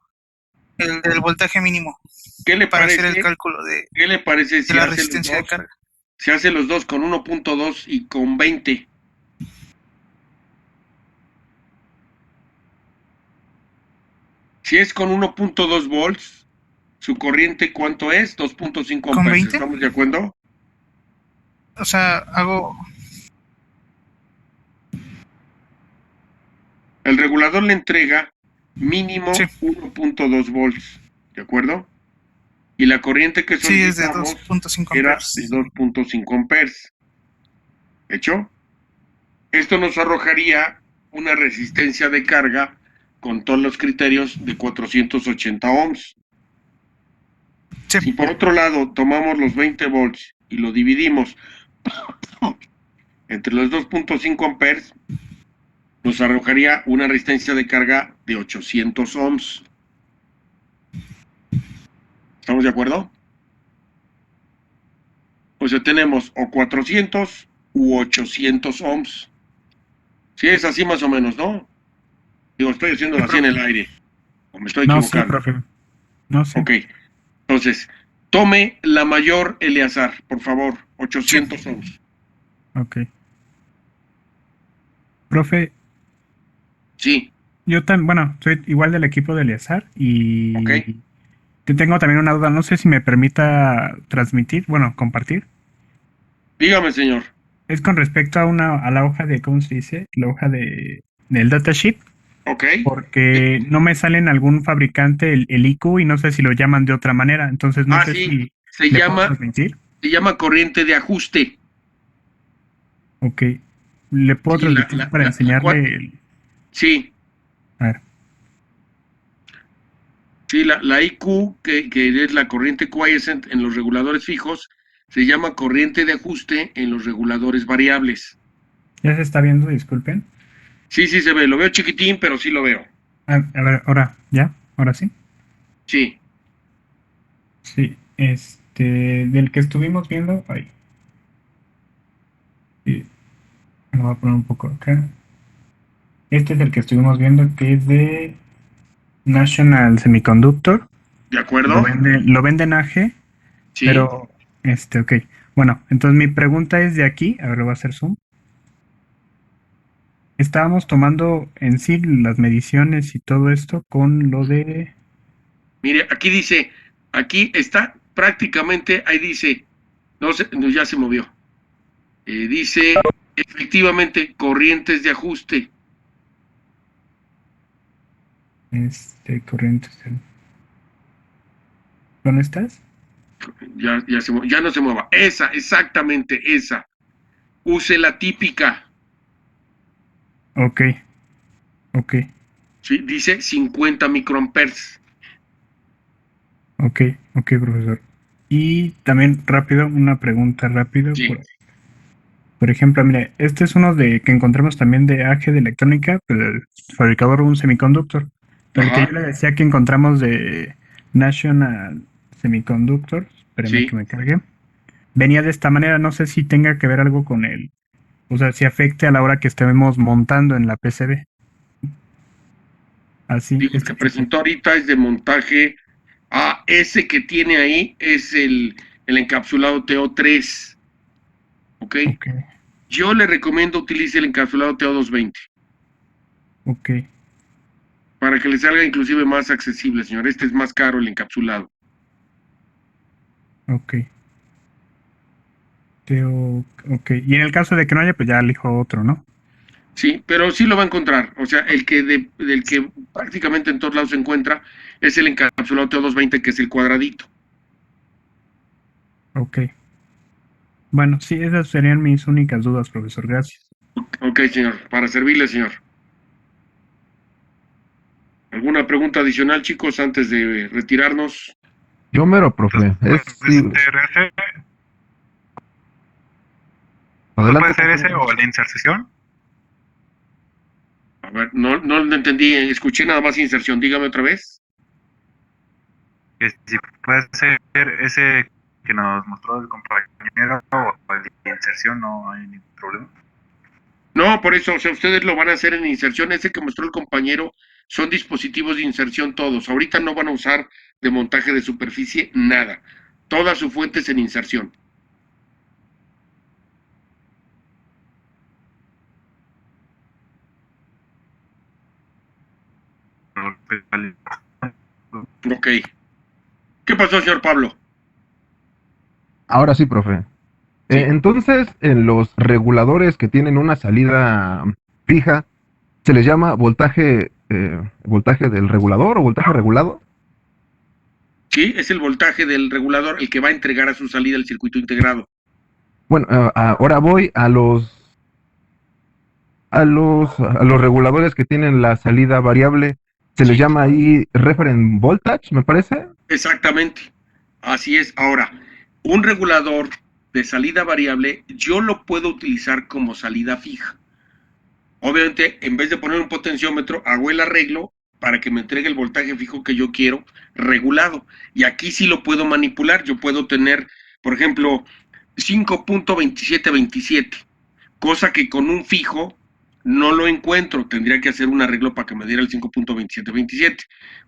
el del voltaje mínimo? ¿Qué le para parece? hacer el cálculo de ¿Qué le parece si la hace los resistencia de dos? carga? Se hace los dos con 1.2 y con 20. Si es con 1.2 volts, su corriente, ¿cuánto es? 2.5 ¿Con amperes. 20? ¿Estamos de acuerdo? O sea, hago... El regulador le entrega mínimo Sí. 1.2 volts, ¿de acuerdo? Y la corriente que Sí, es de solicitamos 2.5 era amperes. de 2.5 amperes. ¿Hecho? Esto nos arrojaría una resistencia de carga con todos los criterios de 480 ohms. Sí. Si por otro lado tomamos los 20 volts y lo dividimos entre los 2.5 amperes, nos arrojaría una resistencia de carga de 800 ohms. ¿Estamos de acuerdo? O sea, tenemos o 400 u 800 ohms. Sí, es así más o menos, ¿no? Digo, estoy haciéndolo así en el aire. ¿O me estoy No, sí, equivocando? profe. No, sí. Ok. Entonces, tome la mayor Eleazar, por favor. 800 ohms. Ok. Profe, Sí. yo también, bueno, soy igual del equipo de Eleazar y Ok. tengo también una duda, no sé si me permita transmitir, bueno, compartir. Dígame, señor. Es con respecto a la hoja de, ¿cómo se dice? La hoja del datasheet, Ok. porque no me sale en algún fabricante el IQ y no sé si lo llaman de otra manera, entonces no sé Sí. si Se le puedo llama, transmitir. se llama corriente de ajuste. Ok. ¿Le puedo Sí, transmitir para enseñarle? Sí. A ver. Sí, la IQ, que es la corriente quiescent en los reguladores fijos, se llama corriente de ajuste en los reguladores variables. ¿Ya se está viendo? Disculpen. Sí, sí se ve. Lo veo chiquitín, pero sí lo veo. A ver, ahora, ¿ya? ¿Ahora sí? Sí. Sí, del que estuvimos viendo, ahí. Sí, me voy a poner un poco acá. Este es el que estuvimos viendo, que es de National Semiconductor. ¿De acuerdo? Lo venden AG, Sí. pero, ok. Bueno, entonces mi pregunta es de aquí, a ver, lo voy a hacer zoom. Estábamos tomando en sí las mediciones y todo esto con lo de... Mire, aquí está prácticamente, ahí dice, no sé, no, ya se movió. Dice, efectivamente, corrientes de ajuste. Corrientes. ¿Dónde estás? Ya no se mueva. Esa, exactamente esa. Use la típica. Ok. Sí, dice 50 microamperes. Ok, profesor. Y también rápido, una pregunta rápido. Sí. Por ejemplo, mire, este es uno que encontramos también de AG de electrónica, pero el fabricador un semiconductor. Pero el que yo le decía que encontramos de National Semiconductor, espérenme que me cargue, venía de esta manera, no sé si tenga que ver algo con o sea, si afecte a la hora que estemos montando en la PCB. Así. Digo, el que presentó ahorita es de montaje. Ese que tiene ahí es el encapsulado TO3. ¿Ok? Yo le recomiendo utilice el encapsulado TO220. Ok. Para que le salga inclusive más accesible, señor. Este es más caro el encapsulado. Ok. Y en el caso de que no haya, pues ya elijo otro, ¿no? Sí, pero sí lo va a encontrar. O sea, el que del que prácticamente en todos lados se encuentra es el encapsulado TO220, que es el cuadradito. Ok. Bueno, sí, esas serían mis únicas dudas, profesor. Gracias. Ok, señor. Para servirle, señor. ¿Alguna pregunta adicional, chicos, antes de retirarnos? Yo mero, profe. Sí. ¿Puede ser ese o la inserción? A ver, no lo entendí, escuché nada más inserción. Dígame otra vez. Que si puede ser ese que nos mostró el compañero o el de inserción, no hay ningún problema. No, por eso, o sea, ustedes lo van a hacer en inserción. Ese que mostró el compañero son dispositivos de inserción todos. Ahorita no van a usar de montaje de superficie nada. Toda su fuente es en inserción. Ok. ¿Qué pasó, señor Pablo? Ahora sí, profe. Entonces, en los reguladores que tienen una salida fija, ¿se les llama voltaje del regulador o voltaje regulado? Sí, es el voltaje del regulador el que va a entregar a su salida el circuito integrado. Bueno, ahora voy a los reguladores que tienen la salida variable. ¿Se les llama ahí referent voltage, me parece? Exactamente. Así es. Ahora, un regulador de salida variable, yo lo puedo utilizar como salida fija. Obviamente, en vez de poner un potenciómetro, hago el arreglo para que me entregue el voltaje fijo que yo quiero regulado. Y aquí sí lo puedo manipular. Yo puedo tener, por ejemplo, 5.2727, cosa que con un fijo no lo encuentro. Tendría que hacer un arreglo para que me diera el 5.2727.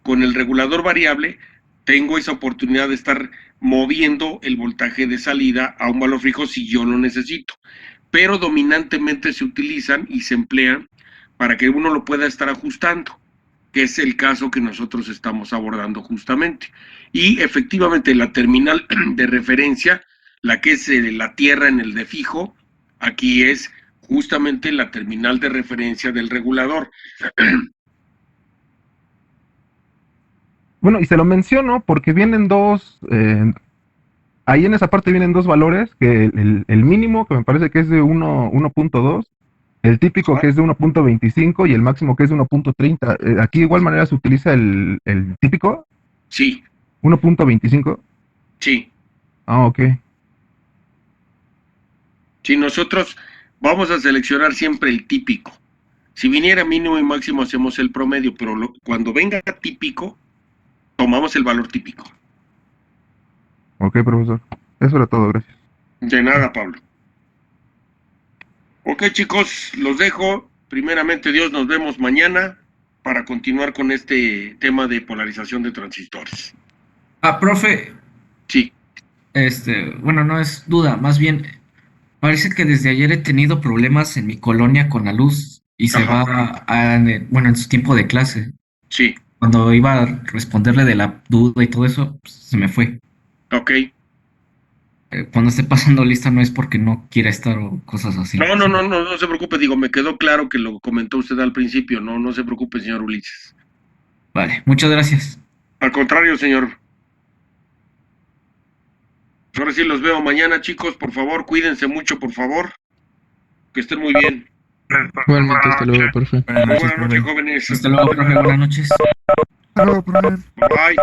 Con el regulador variable tengo esa oportunidad de estar moviendo el voltaje de salida a un valor fijo si yo lo necesito. Pero dominantemente se utilizan y se emplean para que uno lo pueda estar ajustando, que es el caso que nosotros estamos abordando justamente. Y efectivamente la terminal de referencia, la que es la tierra en el de fijo, aquí es justamente la terminal de referencia del regulador. Bueno, y se lo menciono porque vienen dos, ahí en esa parte vienen dos valores, que el mínimo, que me parece que es de 1.2, el típico que es de 1.25 y el máximo que es de 1.30. ¿Aquí de igual manera se utiliza el típico? Sí. 1.25. Sí. Ah, ok. Si nosotros vamos a seleccionar siempre el típico. Si viniera mínimo y máximo hacemos el promedio, pero cuando venga típico, tomamos el valor típico. Ok, profesor. Eso era todo, gracias. De nada, Pablo. Ok, chicos, los dejo. Primeramente, Dios, nos vemos mañana para continuar con este tema de polarización de transistores. Profe. Sí. Bueno, no es duda, más bien, parece que desde ayer he tenido problemas en mi colonia con la luz y se va bueno, en su tiempo de clase. Sí. Cuando iba a responderle de la duda y todo eso, pues, se me fue. Ok. Cuando esté pasando lista no es porque no quiera estar o cosas así. No se preocupe, digo, me quedó claro que lo comentó usted al principio, no se preocupe, señor Ulises. Vale, muchas gracias. Al contrario, señor. Ahora sí los veo mañana, chicos, por favor, cuídense mucho, por favor. Que estén muy bien. Igualmente, hasta luego, profe. Buenas noches, jóvenes. Hasta luego, profe, buenas noches. Hasta luego, profe. Bye.